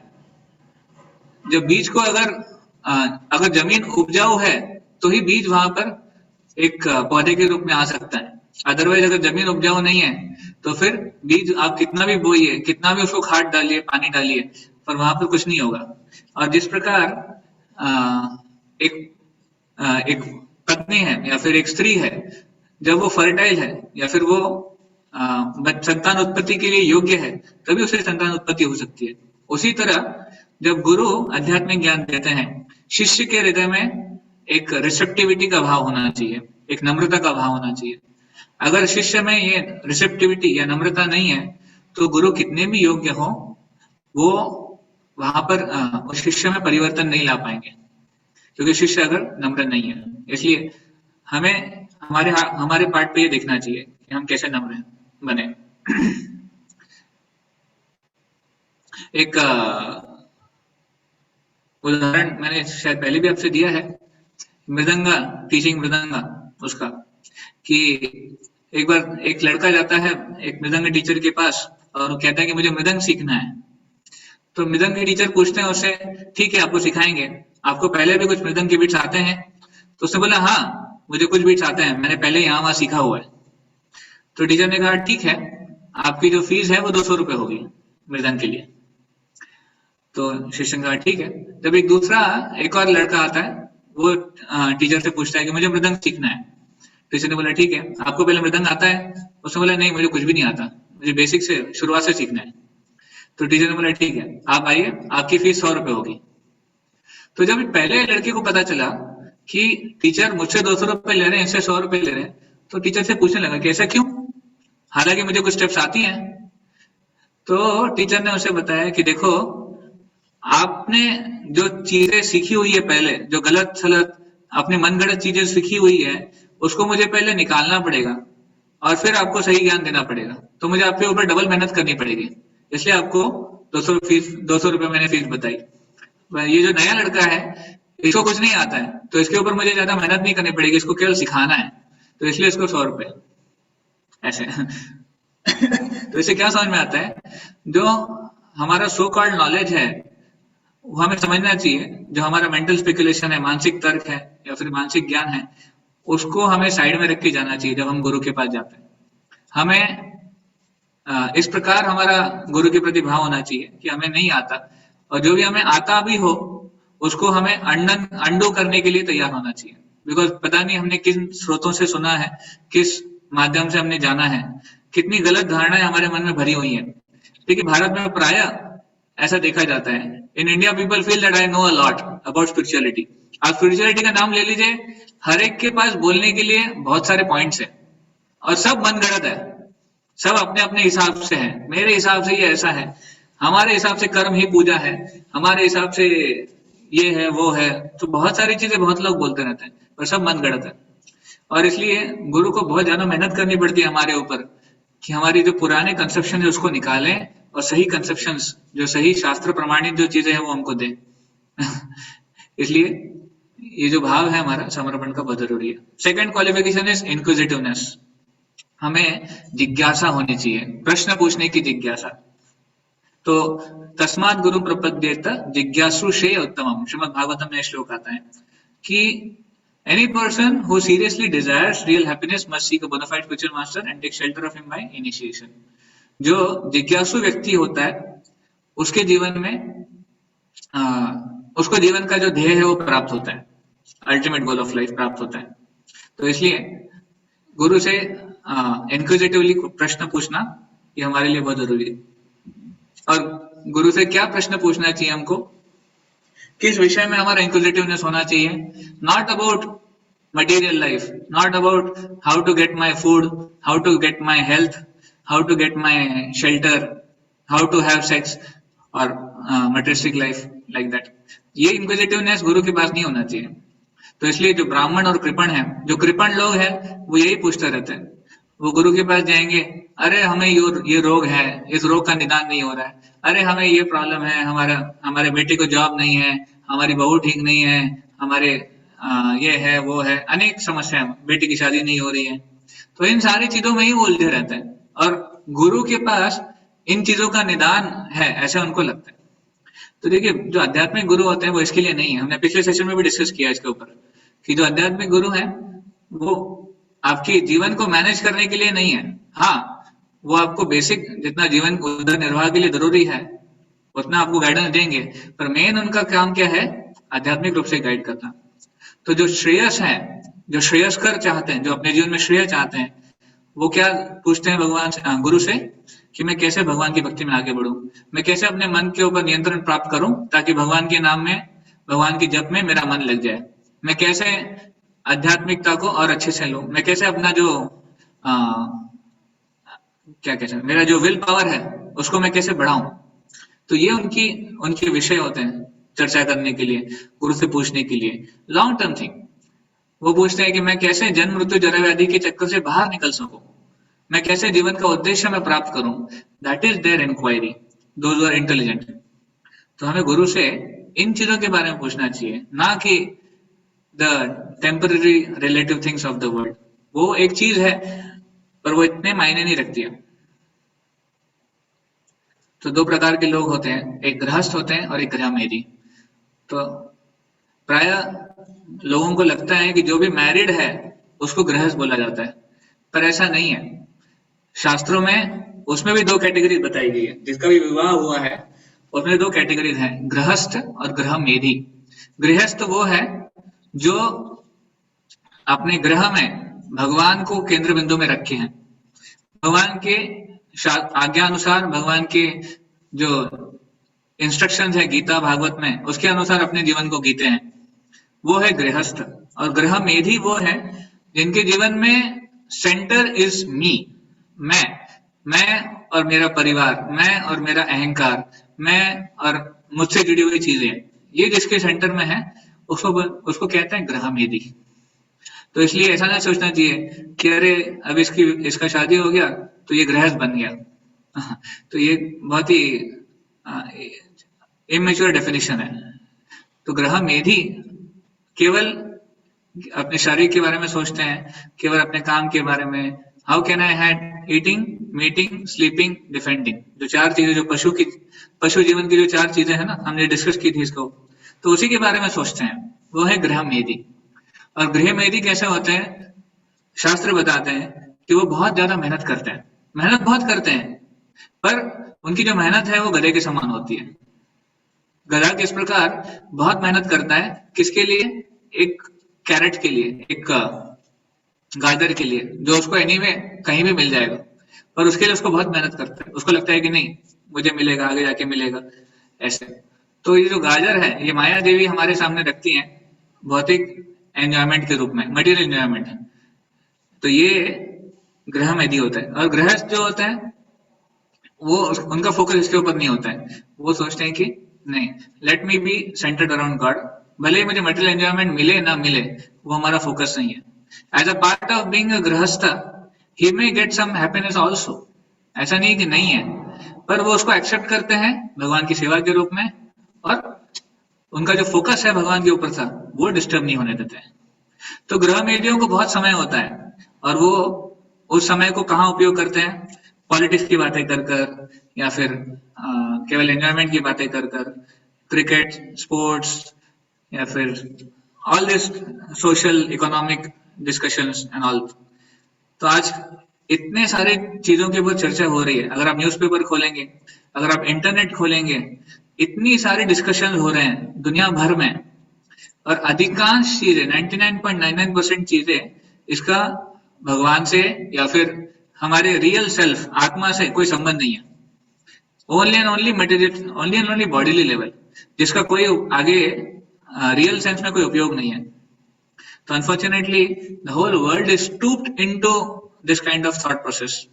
जो बीज को अगर जमीन उपजाऊ है तो ही बीज वहां पर एक पौधे के रूप में आ सकता है। अदरवाइज अगर जमीन उपजाऊ नहीं है तो फिर बीज आप कितना भी बोइए, कितना भी उसको खाद डालिए, पानी डालिए, पर वहां पर कुछ नहीं होगा। और जिस प्रकार एक पत्नी है या फिर एक स्त्री है, जब वो फर्टाइल है या फिर वो संतान उत्पत्ति के लिए योग्य है, तभी उसे संतान उत्पत्ति हो सकती है। उसी तरह जब गुरु आध्यात्मिक ज्ञान देते हैं, शिष्य के हृदय में एक रिसेप्टिविटी का भाव होना चाहिए, एक नम्रता का भाव होना चाहिए। अगर शिष्य में ये रिसेप्टिविटी या नम्रता नहीं है तो गुरु कितने भी योग्य हो, वो वहां पर उस शिष्य में परिवर्तन नहीं ला पाएंगे, क्योंकि शिष्य अगर नम्र नहीं है। इसलिए हमें हमारे पार्ट पे ये देखना चाहिए कि हम कैसे नम्र बने। एक उदाहरण मैंने शायद पहले भी आपसे दिया है, मृदंगा, टीचिंग मृदंगा उसका, कि एक बार एक लड़का जाता है एक मृदंग टीचर के पास और वो कहता है कि मुझे मृदंग सीखना है। तो मृदंग के टीचर पूछते हैं उससे, ठीक है आपको सिखाएंगे, आपको पहले भी कुछ मृदंग के बीट्स आते हैं? तो उसने बोला हाँ मुझे कुछ बीट्स आते हैं, मैंने पहले यहाँ वहां सीखा हुआ है। तो टीचर ने कहा ठीक है, आपकी जो फीस है वो 200 रुपए होगी मृदंग के लिए। तो शिष्य ने कहा ठीक है। जब एक और लड़का आता है, वो टीचर से पूछता है कि मुझे मृदंग सीखना है। टीचर ने बोला ठीक है, आपको पहले मृदंग आता है? उसने बोला नहीं मुझे कुछ भी नहीं आता, मुझे बेसिक से शुरुआत से सीखना है। तो टीचर ने बोला ठीक है आप आइए, आपकी फीस 100 रुपए होगी। तो जब पहले लड़के को पता चला कि टीचर मुझसे 200 रुपए ले रहे हैं, इनसे 100 रुपए ले रहे हैं, तो टीचर से पूछने लगा कि ऐसा क्यों, हालांकि मुझे कुछ स्टेप्स आती हैं। तो टीचर ने उसे बताया कि देखो आपने जो चीजें सीखी हुई है पहले, जो गलत सलत अपनी मनगढ़ंत चीजें सीखी हुई है, उसको मुझे पहले निकालना पड़ेगा और फिर आपको सही ज्ञान देना पड़ेगा। तो मुझे आपके ऊपर डबल मेहनत करनी पड़ेगी, इसलिए आपको 200 रुपए मैंने फीस बताई। ये जो नया लड़का है इसको कुछ नहीं आता है, तो इसके ऊपर मुझे ज्यादा मेहनत नहीं करनी पड़ेगी, इसको केवल सिखाना है, तो इसलिए इसको 100 रुपए ऐसे। तो इससे क्या समझ में आता है, जो हमारा सो कॉल्ड नॉलेज है वो हमें समझना चाहिए। जो हमारा मेंटल स्पेकुलेशन है, मानसिक तर्क है या फिर मानसिक ज्ञान है, उसको हमें साइड में रख के जाना चाहिए जब हम गुरु के पास जाते हैं। हमें इस प्रकार हमारा गुरु के प्रति भाव होना चाहिए कि हमें नहीं आता, और जो भी हमें आता भी हो उसको हमें अंडो करने के लिए तैयार होना चाहिए। बिकॉज पता नहीं हमने किन स्रोतों से सुना है, किस माध्यम से हमने जाना है, कितनी गलत धारणाएं हमारे मन में भरी हुई हैं। देखिए भारत में प्राय ऐसा देखा जाता है, in India people feel that I know a lot about spirituality. आप स्पिरिचुअलिटी का नाम ले लीजिए, हर एक के पास बोलने के लिए बहुत सारे पॉइंट्स हैं और सब मनगढ़ंत है, सब अपने अपने हिसाब से है। मेरे हिसाब से ये ऐसा है, हमारे हिसाब से कर्म ही पूजा है, हमारे हिसाब से ये है वो है, तो बहुत सारी चीजें बहुत लोग बोलते रहते हैं, पर सब मनगढ़ंत है। और इसलिए गुरु को बहुत ज्यादा मेहनत करनी पड़ती है हमारे ऊपर कि हमारी जो पुराने कंसेप्शन है उसको निकालें और सही कंसेप्शंस, जो सही शास्त्र प्रमाणित जो चीजें हैं वो हमको दें। इसलिए ये जो भाव है हमारा समर्पण का बहुत जरूरी है। Second qualification is inquisitiveness. हमें जिज्ञासा होनी चाहिए, प्रश्न पूछने की जिज्ञासा। तो तस्मात् गुरु प्रपद्येत जिज्ञासु श्रेय उत्तमम, श्रीमद् भागवतम में श्लोक आता है कि any person who seriously desires real happiness must seek a bona fide spiritual master and take shelter of him by initiation. जो जिज्ञासु व्यक्ति होता है उसके जीवन में उसको जीवन का जो ध्येय है वो प्राप्त होता है, अल्टीमेट गोल ऑफ लाइफ प्राप्त होता है। तो इसलिए गुरु से इंक्विजिटिवली प्रश्न पूछना ये हमारे लिए बहुत जरूरी है। और गुरु से क्या प्रश्न पूछना चाहिए हमको, किस विषय में हमारा इंक्विजिटिवनेस होना चाहिए, not about material life, not about how to get my food, how to get my health, how to get my shelter, how to have sex और मटेरियलिस्टिक लाइफ लाइक दैट। ये इंक्विजिटिवनेस गुरु के पास नहीं होना चाहिए। तो इसलिए जो ब्राह्मण और कृपण है, जो कृपण लोग हैं वो यही पूछते रहते हैं। वो गुरु के पास जाएंगे, अरे हमें ये रोग है, इस रोग का निदान नहीं हो रहा है, अरे हमें ये प्रॉब्लम है, हमारे बेटे को जॉब नहीं है, हमारी बहू ठीक नहीं है, हमारे ये है वो है, अनेक समस्या है, बेटी की शादी नहीं हो रही है। तो इन सारी चीजों में ही वो उलझे रहते हैं और गुरु के पास इन चीजों का निदान है ऐसा उनको लगता है। तो देखिए जो आध्यात्मिक गुरु होते हैं वो इसके लिए नहीं है। हमने पिछले सेशन में भी डिस्कस किया इसके ऊपर कि जो आध्यात्मिक गुरु है वो आपके जीवन को मैनेज करने के लिए नहीं है। हाँ, वो आपको बेसिक जितना जीवन उधर निर्वाह के लिए जरूरी है उतना आपको गाइडेंस देंगे, पर मेन उनका काम क्या है, आध्यात्मिक रूप से गाइड करना। तो जो श्रेयस है, जो श्रेयस्कर चाहते हैं, जो अपने जीवन में श्रेय चाहते हैं, वो क्या पूछते हैं भगवान से, गुरु से, कि मैं कैसे भगवान की भक्ति में आगे बढ़ूं, मैं कैसे अपने मन के ऊपर नियंत्रण प्राप्त करूं ताकि भगवान के नाम में, भगवान की जप में मेरा मन लग जाए, मैं कैसे आध्यात्मिकता को और अच्छे से लूं, मैं कैसे अपना जो क्या कहते हैं, मेरा जो विल पावर है उसको मैं कैसे बढ़ाऊं। तो ये उनके विषय होते हैं चर्चा करने के लिए, गुरु से पूछने के लिए। लॉन्ग टर्म थिंग वो पूछते हैं कि मैं कैसे जन्म मृत्यु जरा व्याधि के चक्कर से बाहर निकल सकूं, मैं कैसे जीवन का उद्देश्य मैं प्राप्त करूं। That is their inquiry, those are intelligent. तो हमें गुरु से इन चीजों के बारे में पूछना चाहिए, ना कि the temporary relative things of the world. वो एक चीज है पर वो इतने मायने नहीं रखती है। तो दो प्रकार के लोग होते हैं, एक गृहस्थ होते हैं और एक गृहमेधी। तो प्राय लोगों को लगता है कि जो भी मैरिड है उसको गृहस्थ बोला जाता है, पर ऐसा नहीं है। शास्त्रों में उसमें भी दो कैटेगरी बताई गई है, जिसका भी विवाह हुआ है उसमें दो कैटेगरीज हैं, गृहस्थ और गृहमेधी। गृहस्थ वो है जो अपने गृह में भगवान को केंद्र बिंदु में रखे हैं, भगवान के आज्ञा अनुसार, भगवान के जो इंस्ट्रक्शंस है गीता भागवत में उसके अनुसार अपने जीवन को जीते हैं, वो है गृहस्थ। और गृहमेधी वो है जिनके जीवन में सेंटर इज मी, मैं और मेरा परिवार, मैं और मेरा अहंकार, मैं और मुझसे जुड़ी हुई चीजें, ये जिसके सेंटर में है उसको कहते हैं गृहमेधी। तो इसलिए ऐसा ना सोचना चाहिए कि अरे अब इसका शादी हो गया तो ये गृहस्थ बन गया। तो ये बहुत ही इमेच्योर डेफिनेशन है। तो गृहमेधी केवल अपने शरीर के बारे में सोचते हैं, केवल अपने काम के बारे में, how can I had eating, meeting, sleeping, defending, जो चार चीजें, जो पशु जीवन की जो चार चीजें हैं ना, हमने डिस्कस की थी इसको, तो उसी के बारे में सोचते हैं, वो है गृहमेधी। और गृहमेधी कैसे होते हैं, शास्त्र बताते हैं कि वो बहुत ज्यादा मेहनत करते हैं, मेहनत बहुत करते हैं, पर उनकी जो मेहनत है वो गधे के समान होती है। गधा किस प्रकार बहुत मेहनत करता है, किसके लिए, एक कैरेट के लिए, एक गाजर के लिए, जो उसको एनीवे कहीं भी मिल जाएगा, पर उसके लिए उसको बहुत मेहनत करता है, उसको लगता है कि नहीं मुझे मिलेगा, आगे जाके मिलेगा, ऐसे। तो ये जो गाजर है ये माया देवी हमारे सामने रखती हैं भौतिक एंजॉयमेंट के रूप में, मटेरियल एंजॉयमेंट। तो ये गृहमेधी होता है। और गृहस्थ जो होता है वो उनका फोकस इसके ऊपर नहीं होता है, वो सोचते हैं कि नहीं, let me be centred around God, भले ही मुझे मटेरियल एंजॉयमेंट मिले ना मिले, वो हमारा फोकस नहीं है। As a part of being a grihastha ही may get some happiness also, ऐसा नहीं कि नहीं है, पर वो उसको एक्सेप्ट करते हैं भगवान की सेवा के रूप में, और उनका जो फोकस है भगवान के ऊपर था वो डिस्टर्ब नहीं होने देते हैं। तो गृहमेधियों को बहुत समय होता है और वो उस समय को कहाँ उपयोग करते हैं, पॉलिटिक्स की बातें कर कर, या फिर केवल एंजॉयमेंट की बातें कर कर, क्रिकेट, स्पोर्ट्स, या फिर all this social economic discussions and all. तो आज इतने सारे चीजों के ऊपर चर्चा हो रही है, अगर आप न्यूज़पेपर खोलेंगे, अगर आप इंटरनेट खोलेंगे, इतनी सारे डिस्कशन हो रहे हैं दुनिया भर में, और अधिकांश चीजें 99.99% चीजें इसका भगवान से या फिर हमारे रियल सेल्फ आत्मा से कोई संबंध नहीं है। Only and only material, only and only bodily level, जिसका कोई आगे रियल सेंस में कोई उपयोग नहीं है। तो unfortunately the whole world is stooped into this kind of thought process.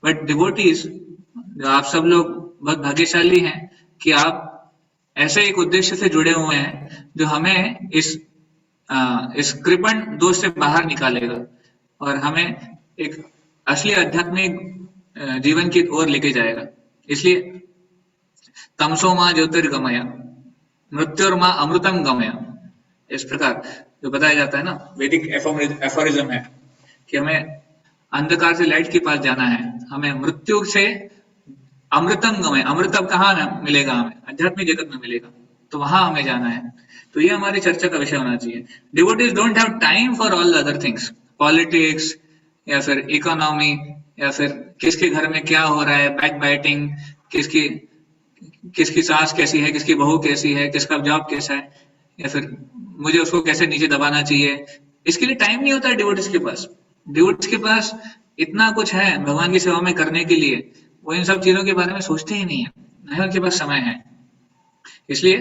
But devotees, जो आप सब लोग बहुत भाग्यशाली हैं कि आप ऐसे एक उद्देश्य से जुड़े हुए हैं जो हमें इस कृपण दोष से बाहर निकालेगा और हमें एक असली आध्यात्मिक जीवन की ओर लेके जाएगा। इसलिए तमसो मां ज्योतिर्गमय मृत्युर्मा अमृतम गमय, इस प्रकार जो बताया जाता है ना, वैदिक एफोरिज्म है कि हमें अंधकार से लाइट के पास जाना है, हमें मृत्यु से अमृतम गमय, अमृत अब कहाँ मिलेगा हमें, आध्यात्मिक जगत में मिलेगा, तो वहां हमें जाना है। तो ये हमारी चर्चा का विषय होना चाहिए। Devotees don't have time for all the other things, politics या फिर इकोनॉमी या फिर किसके घर में क्या हो रहा है, बैक बाइटिंग, किसकी सास कैसी है, किसकी बहू कैसी है, किसका जॉब कैसा है, या फिर मुझे उसको कैसे नीचे दबाना चाहिए, इसके लिए टाइम नहीं होता है डिवोटीज के पास। डिवोटीज के पास इतना कुछ है भगवान की सेवा में करने के लिए, वो इन सब चीजों के बारे में सोचते ही नहीं है, नहीं उनके पास समय है। इसलिए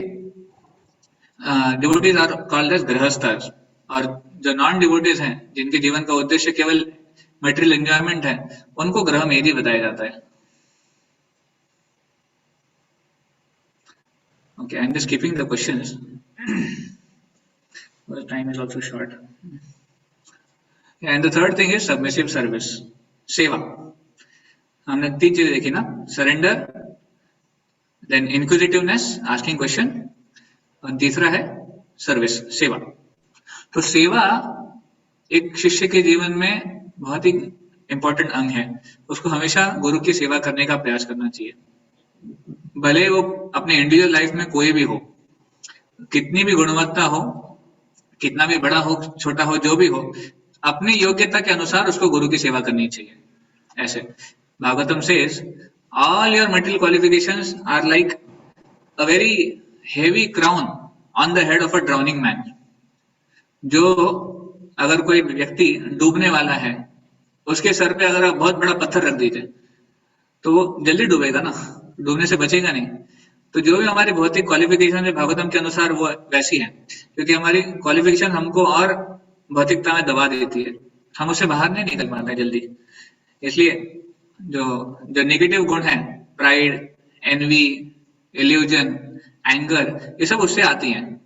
डिवोटीज आर कॉल्ड एज गृहस्थास, और जो नॉन डिवोटीज हैं जिनके जीवन का उद्देश्य केवल मटेरियल एंजॉयमेंट है, उनको ग्रह में ही बताया जाता है। Okay, I'm just skipping the questions. Well, time is also short. And the third thing is submissive service, सेवा। हमने 3 चीजें देखी ना, surrender, then inquisitiveness, asking question, और तीसरा है सर्विस, सेवा। तो सेवा एक शिष्य के जीवन में बहुत ही इंपॉर्टेंट अंग है, उसको हमेशा गुरु की सेवा करने का प्रयास करना चाहिए। भले वो अपने इंडिविजुअल लाइफ में कोई भी हो, कितनी भी गुणवत्ता हो, कितना भी बड़ा हो, छोटा हो, जो भी हो, अपनी योग्यता के अनुसार उसको गुरु की सेवा करनी चाहिए। ऐसे Bhagavatam says, all your material qualifications are like a very heavy crown on the head of a drowning man. जो अगर कोई व्यक्ति डूबने वाला है, उसके सर पे अगर आप बहुत बड़ा पत्थर रख दीजिए तो वो जल्दी डूबेगा ना, डूबने से बचेगा नहीं। तो जो भी हमारी भौतिक क्वालिफिकेशन है भागवतम के अनुसार वो वैसी है, क्योंकि हमारी क्वालिफिकेशन हमको और भौतिकता में दबा देती है, हम उससे बाहर नहीं निकल पाते जल्दी। इसलिए जो नेगेटिव गुण है, प्राइड, एनवी, इल्यूजन, एंगर, ये सब उससे आती हैं।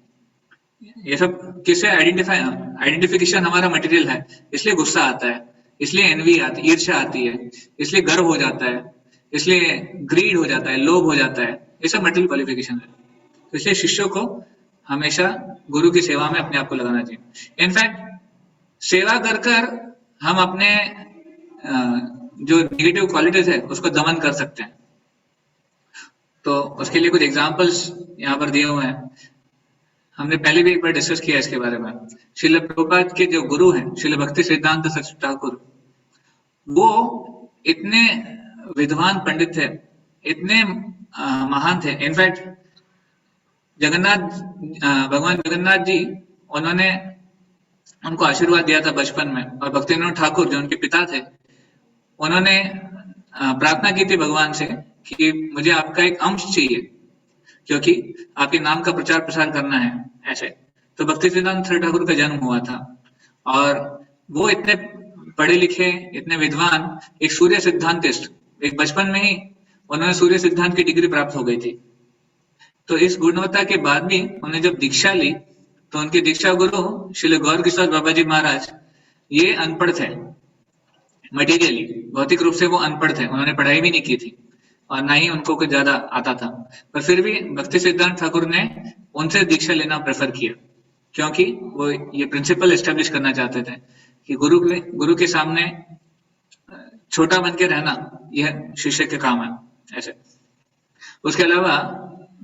ये सब किससे आइडेंटिफिकेशन हमारा मटेरियल है, इसलिए गुस्सा आता है, इसलिए एनवी आती, ईर्ष्या आती है, इसलिए गर्व हो जाता है, इसलिए ग्रीड हो जाता है, लोभ हो जाता है, ये सब मटेरियल क्वालिफिकेशन है। तो इसलिए शिष्यों को हमेशा गुरु की सेवा में अपने आप को लगाना चाहिए। इनफैक्ट सेवा कर कर हम अपने जो नेगेटिव क्वालिटीज है उसको दमन कर सकते हैं। तो उसके लिए कुछ एग्जांपल्स यहाँ पर दिए हुए हैं, हमने पहले भी एक बार डिस्कस किया इसके बारे में। श्रील प्रभुपाद के जो गुरु हैं, श्रील भक्ति सिद्धांत सरस्वती ठाकुर, वो इतने विद्वान पंडित थे, इतने महान थे। इनफैक्ट भगवान जगन्नाथ जी, उन्होंने उनको आशीर्वाद दिया था बचपन में, और भक्तिविनोद ठाकुर जो उनके पिता थे, उन्होंने प्रार्थना की थी भगवान से कि मुझे आपका एक अंश चाहिए, क्योंकि आपके नाम का प्रचार प्रसार करना है। ऐसे तो भक्ति सिद्धांत ठाकुर का जन्म हुआ था, और वो इतने पढ़े लिखे, इतने विद्वान, एक सूर्य सिद्धांतिस्ट, एक बचपन में ही उन्होंने सूर्य सिद्धांत की डिग्री प्राप्त हो गई थी। तो इस गुणवत्ता के बाद भी उन्होंने जब दीक्षा ली, तो उनके दीक्षा गुरु श्री गौर किशोर बाबा जी महाराज, ये अनपढ़ थे, मटेरियली भौतिक रूप से वो अनपढ़ थे, उन्होंने पढ़ाई भी नहीं की थी और ना ही उनको कुछ ज्यादा आता था, पर फिर भी भक्ति सिद्धांत ठाकुर ने उनसे दीक्षा लेना प्रेफर किया, क्योंकि वो ये प्रिंसिपल एस्टेब्लिश करना चाहते थे कि गुरु के सामने छोटा बन के रहना यह शिष्य के काम है। ऐसे उसके अलावा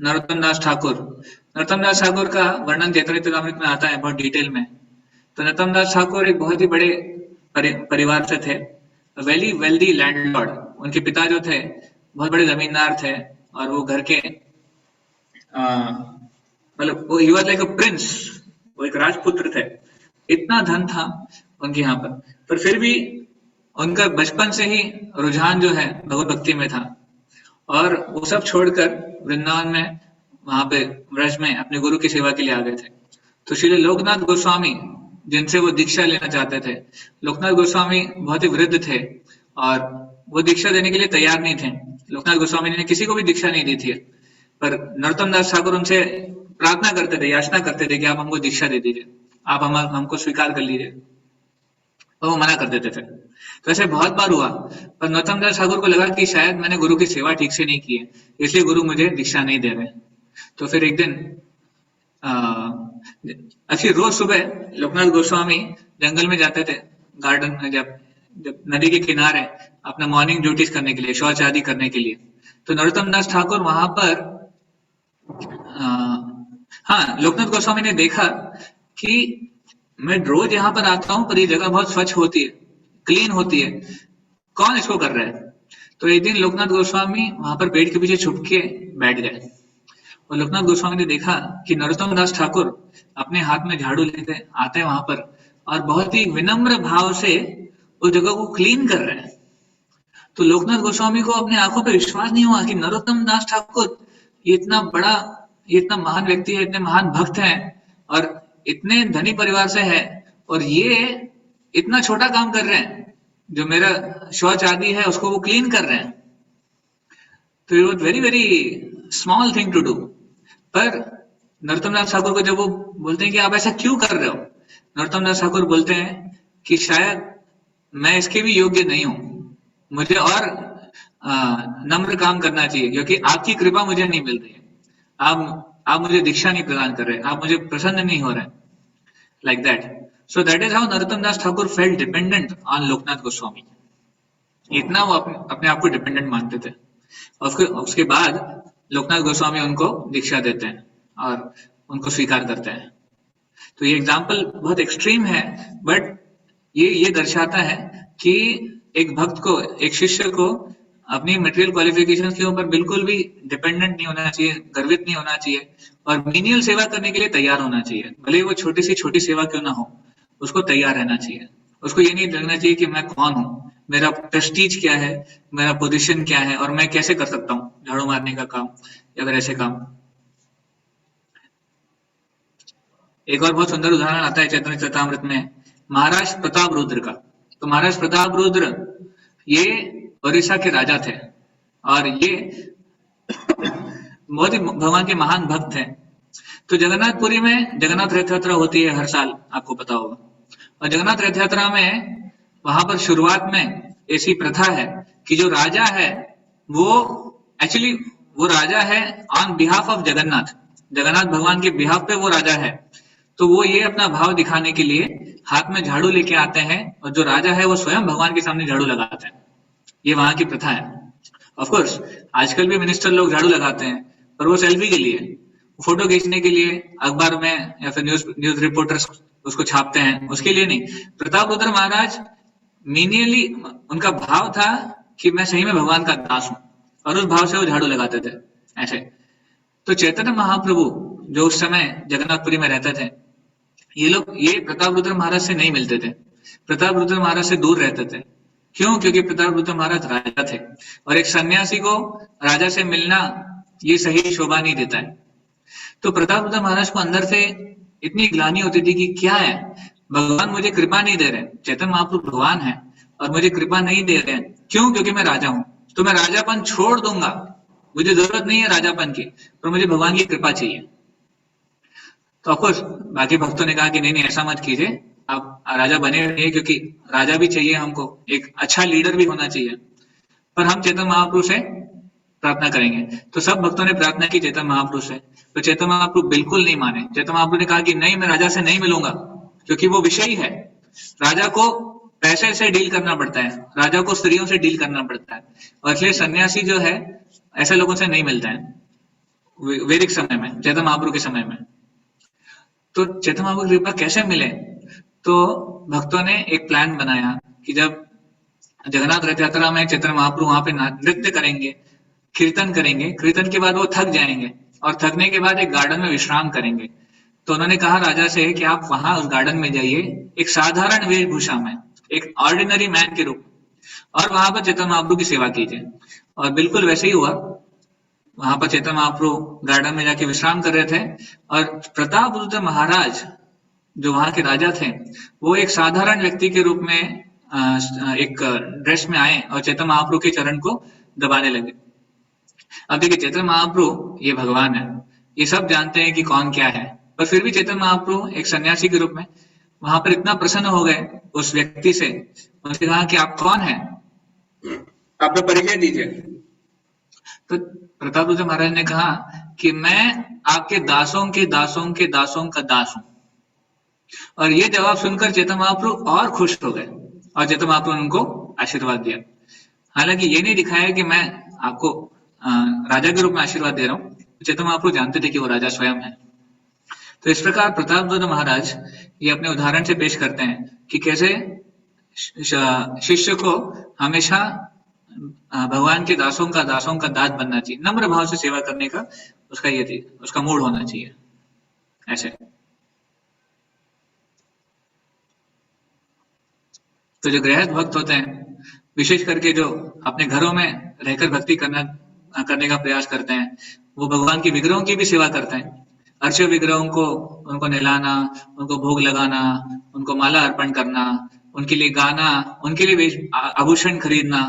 नरोत्तम दास ठाकुर का वर्णन चैतन्यचरितामृत में आता है बहुत डिटेल में। तो नरोत्तम दास ठाकुर एक बहुत ही बड़े परिवार से थे, वेरी वेल्दी लैंडलॉर्ड। उनके पिता जो थे बहुत बड़े जमींदार थे, और वो घर के मतलब वो he was like a prince, वो एक राजपुत्र थे, इतना धन था उनके यहाँ पर फिर भी उनका बचपन से ही रुझान जो है भगवत भक्ति में था, और वो सब छोड़कर वृंदावन में वहां पे ब्रज में अपने गुरु की सेवा के लिए आ गए थे। तो श्री लोकनाथ गोस्वामी जिनसे वो दीक्षा लेना चाहते थे, लोकनाथ गोस्वामी बहुत ही वृद्ध थे और वो दीक्षा देने के लिए तैयार नहीं थे। लोकनाथ गोस्वामी ने किसी को भी दीक्षा नहीं दी थी, पर नरोत्तम दास ठाकुर उनसे प्रार्थना करते थे, याचना करते थे कि आप हमको दीक्षा दे दीजिए, आप हमको स्वीकार कर लीजिए, और वो मना कर देते थे। तो ऐसे बहुत बार हुआ, पर नरोत्तम दास ठाकुर को लगा कि शायद मैंने गुरु की सेवा ठीक से नहीं की है, इसलिए गुरु मुझे दीक्षा नहीं दे रहे। तो फिर एक दिन अच्छी रोज सुबह लोकनाथ गोस्वामी जंगल में जाते थे, गार्डन में, जब नदी के किनारे अपना मॉर्निंग ड्यूटीज करने के लिए, शौच आदि करने के लिए। तो नरोत्तम दास ठाकुर वहां पर हाँ, लोकनाथ गोस्वामी ने देखा कि मैं रोज यहाँ पर आता हूँ पर ये जगह बहुत स्वच्छ होती है, क्लीन होती है, कौन इसको कर रहा है। तो एक दिन लोकनाथ गोस्वामी वहां पर पेड़ के पीछे छुप के बैठ गए, और लोकनाथ गोस्वामी ने देखा कि नरोत्तम दास ठाकुर अपने हाथ में झाड़ू लेते आते हैं वहां पर, और बहुत ही विनम्र भाव से उस जगह को क्लीन कर रहे हैं। तो लोकनाथ गोस्वामी को अपने आंखों पर विश्वास नहीं हुआ कि नरोत्तम दास ठाकुर ये इतना बड़ा, ये इतना महान व्यक्ति है, इतने महान भक्त हैं और इतने धनी परिवार से है, और ये इतना छोटा काम कर रहे हैं, जो मेरा शौच आदि है उसको वो क्लीन कर रहे हैं। तो it was very very small thing to do. पर नरोत्तम दास ठाकुर को जब वो बोलते हैं कि आप ऐसा क्यों कर रहे हो, नरोत्तम दास ठाकुर बोलते हैं कि शायद मैं इसके भी योग्य नहीं हूं, मुझे और नम्र काम करना चाहिए, क्योंकि आपकी कृपा मुझे नहीं मिल रही है, आप मुझे दीक्षा नहीं प्रदान कर रहे, आप मुझे प्रसन्न नहीं हो रहे, like that. So that is how Narottam Das Thakur felt dependent on Loknath Goswami. इतना वो अपने आप को डिपेंडेंट मानते थे। और उसके बाद लोकनाथ गोस्वामी उनको दीक्षा देते हैं और उनको स्वीकार करते हैं। तो ये एग्जाम्पल बहुत एक्सट्रीम है, बट ये दर्शाता है कि एक भक्त को, एक शिष्य को अपनी मटेरियल क्वालिफिकेशन के ऊपर बिल्कुल भी डिपेंडेंट नहीं होना चाहिए, गर्वित नहीं होना चाहिए, और मीनियल सेवा करने के लिए तैयार होना चाहिए। भले वो छोटी सी छोटी सेवा क्यों ना हो, उसको तैयार रहना चाहिए। उसको ये नहीं लगना चाहिए कि मैं कौन हूँ, मेरा प्रेस्टीज क्या है, मेरा पोजीशन क्या है, और मैं कैसे कर सकता हूँ झाड़ू मारने का काम या फिर ऐसे काम। एक और बहुत सुंदर उदाहरण आता है चैतन्य चरितामृत में, महाराज प्रताप रुद्र का। तो महाराज प्रताप रुद्र ये ओडिशा के राजा थे, और ये बहुत ही भगवान के महान भक्त थे। तो जगन्नाथपुरी में जगन्नाथ रथ यात्रा होती है हर साल, आपको पता होगा। और जगन्नाथ रथ यात्रा में वहां पर शुरुआत में ऐसी प्रथा है कि जो राजा है वो एक्चुअली वो राजा है on behalf of Jagannath, Jagannath भगवान के बिहाफ पे वो राजा है। तो वो ये अपना भाव दिखाने के लिए हाथ में झाड़ू लेके आते हैं, और जो राजा है वो स्वयं भगवान के सामने झाड़ू लगाते हैं। ये वहां की प्रथा है। ऑफ कोर्स आजकल भी मिनिस्टर लोग झाड़ू लगाते हैं, पर वो सेल्फी के लिए, फोटो खींचने के लिए, अखबार में या फिर न्यूज रिपोर्टर्स उसको छापते हैं, उसके लिए नहीं। प्रताप रुद्र महाराज मीनियली उनका भाव था कि मैं सही में भगवान का दास हूं, और उस भाव से वो झाड़ू लगाते थे ऐसे। तो चैतन्य महाप्रभु जो उस समय जगन्नाथपुरी में रहते थे, ये प्रताप रुद्र महाराज से नहीं मिलते थे, प्रताप रुद्र महाराज से दूर रहते थे। क्यों? क्योंकि प्रताप रुद्र महाराज राजा थे, और एक सन्यासी को राजा से मिलना ये सही शोभा नहीं देता है। तो प्रताप रुद्र महाराज को अंदर से इतनी ग्लानि होती थी कि क्या है, भगवान मुझे कृपा नहीं दे रहे, चैतन्य महाप्रभु भगवान है और मुझे कृपा नहीं दे रहे। क्यों? क्योंकि मैं राजा हूं, तो मैं राजापन छोड़ दूंगा, मुझे जरूरत नहीं है राजापन की, पर मुझे भगवान की कृपा चाहिए। तो ऑफकोर्स बाकी भक्तों ने कहा कि नहीं ऐसा मत कीजिए, आप राजा बने रहिए, क्योंकि राजा भी चाहिए हमको, एक अच्छा लीडर भी होना चाहिए। पर हम चैतन्य महाप्रभु से प्रार्थना करेंगे। तो सब भक्तों ने प्रार्थना की चैतन्य महाप्रभु से, तो चैतन्य महाप्रभु बिल्कुल नहीं माने। चैतन्य महाप्रभु ने कहा कि नहीं, मैं राजा से नहीं मिलूंगा, क्योंकि वो विषयी है। राजा को पैसे से डील करना पड़ता है, राजा को स्त्रियों से डील करना पड़ता है, और इसलिए सन्यासी जो है ऐसे लोगों से नहीं मिलता है वैदिक समय में, चैतन्य महाप्रभु के समय में। तो चैतन्य महाप्रभु की कृपा कैसे मिले? तो भक्तों ने एक प्लान बनाया कि जब जगन्नाथ रथ यात्रा में चैतन्य महाप्रभु वहां पे नृत्य करेंगे, कीर्तन करेंगे, कीर्तन के बाद वो थक जाएंगे और थकने के बाद एक गार्डन में विश्राम करेंगे। तो उन्होंने कहा राजा से कि आप वहां उस गार्डन में जाइए एक साधारण वेशभूषा में, एक ऑर्डिनरी मैन के रूप में, और वहां पर चैतन्य महाप्रभु की सेवा कीजिए। और बिल्कुल वैसे ही हुआ। वहां पर चैतन्य महाप्रभु गार्डन में जाके विश्राम कर रहे थे और प्रतापरुद्र महाराज जो वहां के राजा थे वो एक साधारण व्यक्ति के रूप में एक ड्रेस में आए और चैतन्य महाप्रभु के चरण को दबाने लगे। अब देखिए चैतन्य महाप्रभु ये भगवान है, ये सब जानते हैं कि कौन क्या है, पर फिर भी चैतन्य महाप्रभु एक सन्यासी के रूप में वहां पर इतना प्रसन्न हो गए उस व्यक्ति से। उनसे कहा कि आप कौन हैं, अपना परिचय दीजिए। तो प्रतापरुद्र महाराज ने कहा कि मैं आपके दासों के दासों के दासों का दास हूं। और ये जवाब सुनकर चैतन्य महाप्रभु और खुश हो गए और चैतन्य महाप्रभु ने उनको आशीर्वाद दिया। हालांकि ये नहीं दिखाया कि मैं आपको राजा के रूप में आशीर्वाद दे रहा हूँ, चैतन्य महाप्रभु जानते थे कि वो राजा स्वयं है। तो इस प्रकार प्रतापरुद्र महाराज ये अपने उदाहरण से पेश करते हैं कि कैसे शिष्य को हमेशा भगवान के दासों का दास बनना चाहिए, नम्र भाव से सेवा करने का उसका ये थी, उसका मूड होना चाहिए ऐसे। तो जो गृहस्थ भक्त होते हैं, विशेष करके जो अपने घरों में रहकर भक्ति करने का प्रयास करते हैं, वो भगवान की विग्रहों की भी सेवा करते हैं। अर्च विग्रहों को उनको नहलाना, उनको भोग लगाना, उनको माला अर्पण करना, उनके लिए गाना, उनके लिए आभूषण खरीदना,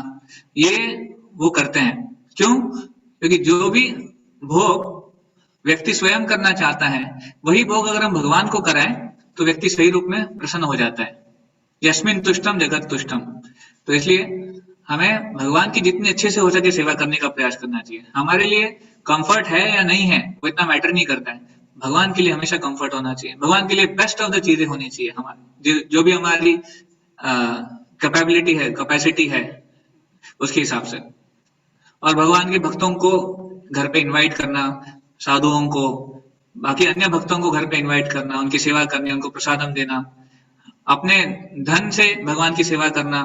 ये वो करते हैं। क्यों? क्योंकि जो भी भोग व्यक्ति स्वयं करना चाहता है वही भोग अगर हम भगवान को कराएं तो व्यक्ति सही रूप में प्रसन्न हो जाता है। यस्मिन तुष्टम जगत तुष्टम। तो इसलिए हमें भगवान की जितनी अच्छे से हो सके सेवा करने का प्रयास करना चाहिए। हमारे लिए कंफर्ट है या नहीं है वो इतना मैटर नहीं करता है, भगवान के लिए हमेशा कंफर्ट होना चाहिए, भगवान के लिए बेस्ट ऑफ द चीजें होनी चाहिए। हमारी जो भी हमारी कैपेबिलिटी है, कैपेसिटी है, उसके हिसाब से। और भगवान के भक्तों को घर पे इनवाइट करना, साधुओं को, बाकी अन्य भक्तों को घर पे इनवाइट करना, उनकी सेवा करनी, उनको प्रसादम देना, अपने धन से भगवान की सेवा करना,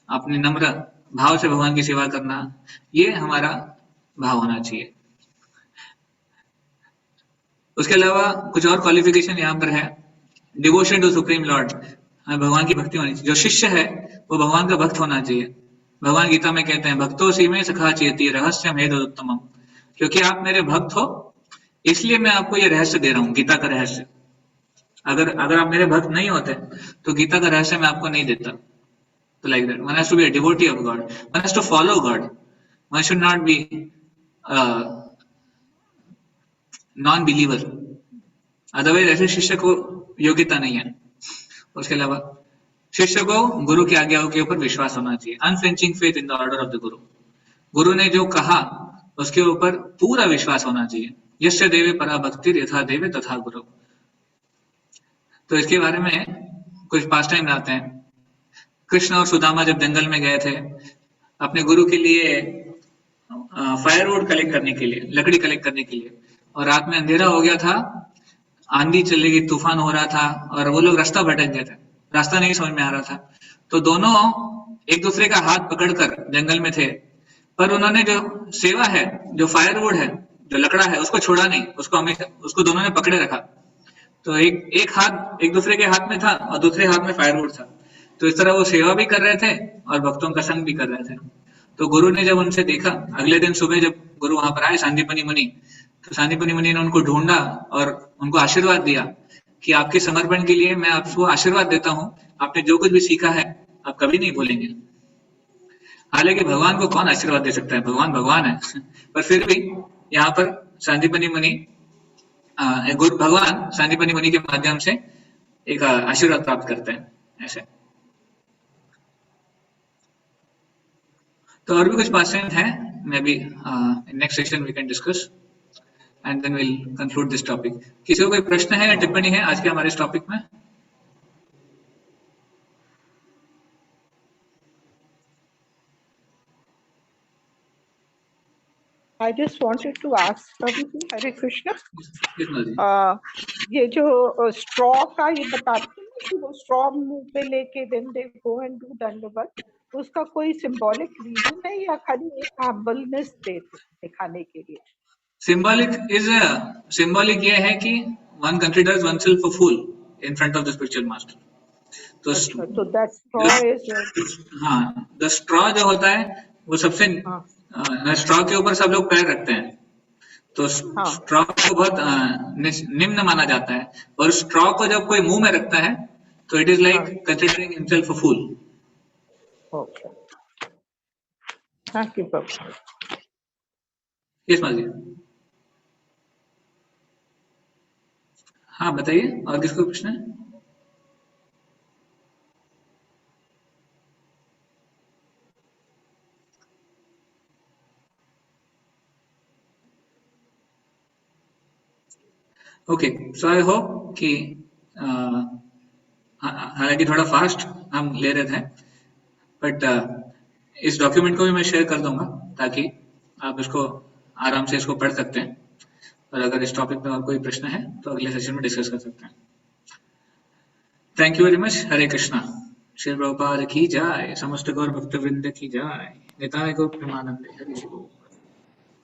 अपने नम्र भाव से भगवान की सेवा करना, ये हमारा भाव होना चाहिए। उसके अलावा कुछ और क्वालिफिकेशन यहाँ पर है। डिवोशन टू सुप्रीम लॉर्ड, भगवान की भक्ति होनी चाहिए। जो शिष्य है वो भगवान का भक्त होना चाहिए। भगवान गीता में कहते हैं भक्तो सी में सखा चेती रहस्यम हेतुत्तमम। क्योंकि आप मेरे भक्त हो इसलिए मैं आपको ये रहस्य दे रहा हूँ, गीता का रहस्य। अगर आप मेरे भक्त नहीं होते तो गीता का रहस्य मैं आपको नहीं देता। तो like that, one has to be a devotee of God, one has to follow God, one should not be non-believer, otherwise ऐसे शिष्य को योग्यता नहीं है। उसके अलावा शिष्य को गुरु की आज्ञाओं के ऊपर विश्वास होना चाहिए। Unflinching faith in the order of the गुरु। गुरु ने जो कहा उसके ऊपर पूरा विश्वास होना चाहिए। यस्य देवे परा भक्ति यथा देवे तथा गुरु। तो इसके बारे में कुछ पास टाइम आते हैं। कृष्ण और सुदामा जब जंगल में गए थे अपने गुरु के लिए फायरवुड कलेक्ट करने के लिए, लकड़ी कलेक्ट करने के लिए, और रात में अंधेरा हो गया था, आंधी चली गई, तूफान हो रहा था और वो लोग रास्ता भटक गए थे, रास्ता नहीं समझ में आ रहा था। तो दोनों एक दूसरे का हाथ पकड़कर जंगल में थे, पर उन्होंने जो सेवा है, जो फायरवुड है, जो लकड़ा है, उसको छोड़ा नहीं, उसको हमेशा उसको दोनों ने पकड़े रखा। तो एक हाथ एक दूसरे के हाथ में था और दूसरे हाथ में फायरवुड था। तो इस तरह वो सेवा भी कर रहे थे और भक्तों का संग भी कर रहे थे। तो गुरु ने जब उनसे देखा, अगले दिन सुबह जब गुरु वहां पर आए सांदीपनि मुनि, तो सांदीपनि मुनि ने उनको ढूंढा और उनको आशीर्वाद दिया कि आपके समर्पण के लिए मैं आपको आशीर्वाद देता हूँ, आपने जो कुछ भी सीखा है आप कभी नहीं भूलेंगे। हालांकि भगवान को कौन आशीर्वाद दे सकता है, भगवान भगवान है, पर फिर भी यहाँ पर सांदीपनि मुनि भगवान सांदीपनि मुनि के माध्यम से एक आशीर्वाद प्राप्त करते हैं ऐसे। तो और भी कुछ पासेंट हैं, maybe next session we can discuss and then will conclude this topic. किसी को कोई प्रश्न है या टिप्पणी है आज के हमारे इस टॉपिक में? I just wanted to ask Prabhuji, Hare Krishna. ये जो स्ट्रॉ का ये बताते हैं कि वो स्ट्रॉ मुंह पे लेके then they go and do दंडवत, उसका कोई सिंबॉलिक रीजन है या खाली एक हम्बलनेस दिखाने के लिए? symbolic ये है कि one considers oneself a fool in front of the spiritual master. तो So that straw is हाँ, the straw जो होता है वो सबसे straw के ऊपर सब लोग पैर रखते हैं, तो straw को बहुत निम्न माना जाता है, और straw को जब कोई मुंह में रखता है तो it is like considering himself a fool. okay. Thank you, Prabhu. Yes, माजी. हाँ बताइए, और किसको प्रश्न है? ओके, सो आई होप कि हालांकि थोड़ा फास्ट हम ले रहे थे, बट इस डॉक्यूमेंट को भी मैं शेयर कर दूंगा ताकि आप इसको आराम से इसको पढ़ सकते हैं, और अगर इस टॉपिक में और कोई प्रश्न है तो अगले सेशन में डिस्कस कर सकते हैं. Thank you very much. Hare Krishna. Shri Prabhupad की जय. समस्त गौर भक्त वृंद की जय. निताय गौर प्रेमानंद. हरि बोल.